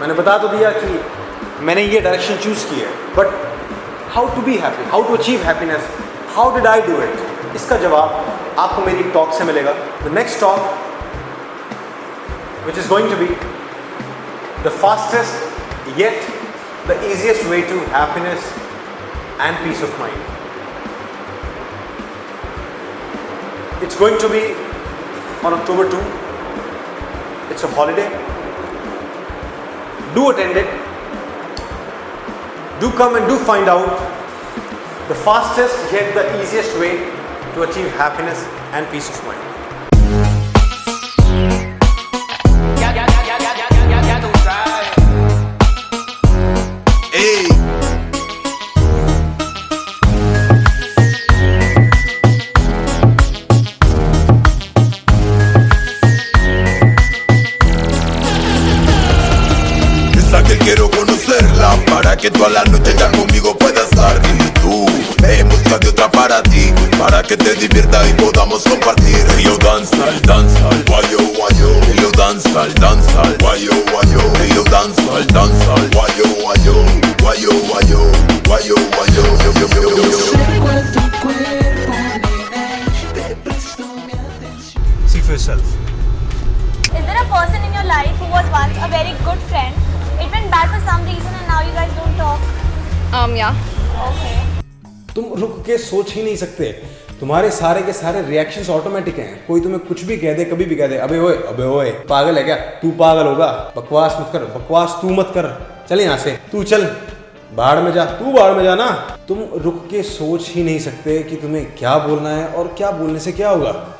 मैंने बता तो दिया कि मैंने ये डायरेक्शन चूज़ की है, but how to be happy, how to achieve happiness, how did I do it, इसका जवाब आपको मेरी टॉक से मिलेगा. The next talk which is going to be the fastest yet the easiest way to happiness and peace of mind. It's going to be on October 2. It's a holiday. Do attend it. Do come and do find out the fastest yet the easiest way to achieve happiness and peace of mind. Que quiero conocerla para que toda la noche ya conmigo puedas estar. Dime tú, en busca de otra para ti, para que te diviertas y podamos compartir. Río danzal, danzal, guayo, guayo. Río danzal, danzal, guayo, guayo. Río danzal, danzal, guayo, guayo. Guayo, guayo, guayo, guayo. Yo, yo, yo, yo, yo. See for yourself. Is there a person in your life who was once a very good friend? It went bad for some reason and now you guys don't talk. Yeah. Okay. तुम रुक के सोच ही नहीं सकते. तुम्हारे सारे के सारे रिएक्शंस ऑटोमेटिक हैं. कोई तुम्हें कुछ भी कह दे, कभी भी कह दे, अबे ओए पागल है क्या? तू पागल होगा. बकवास मत कर, बकवास तू मत कर. चल यहाँ से, तू चल बाहर में जा, तू बाहर में जा ना. तुम रुक के सोच ही नहीं सकते कि तुम्हें क्या बोलना है और क्या बोलने से क्या होगा.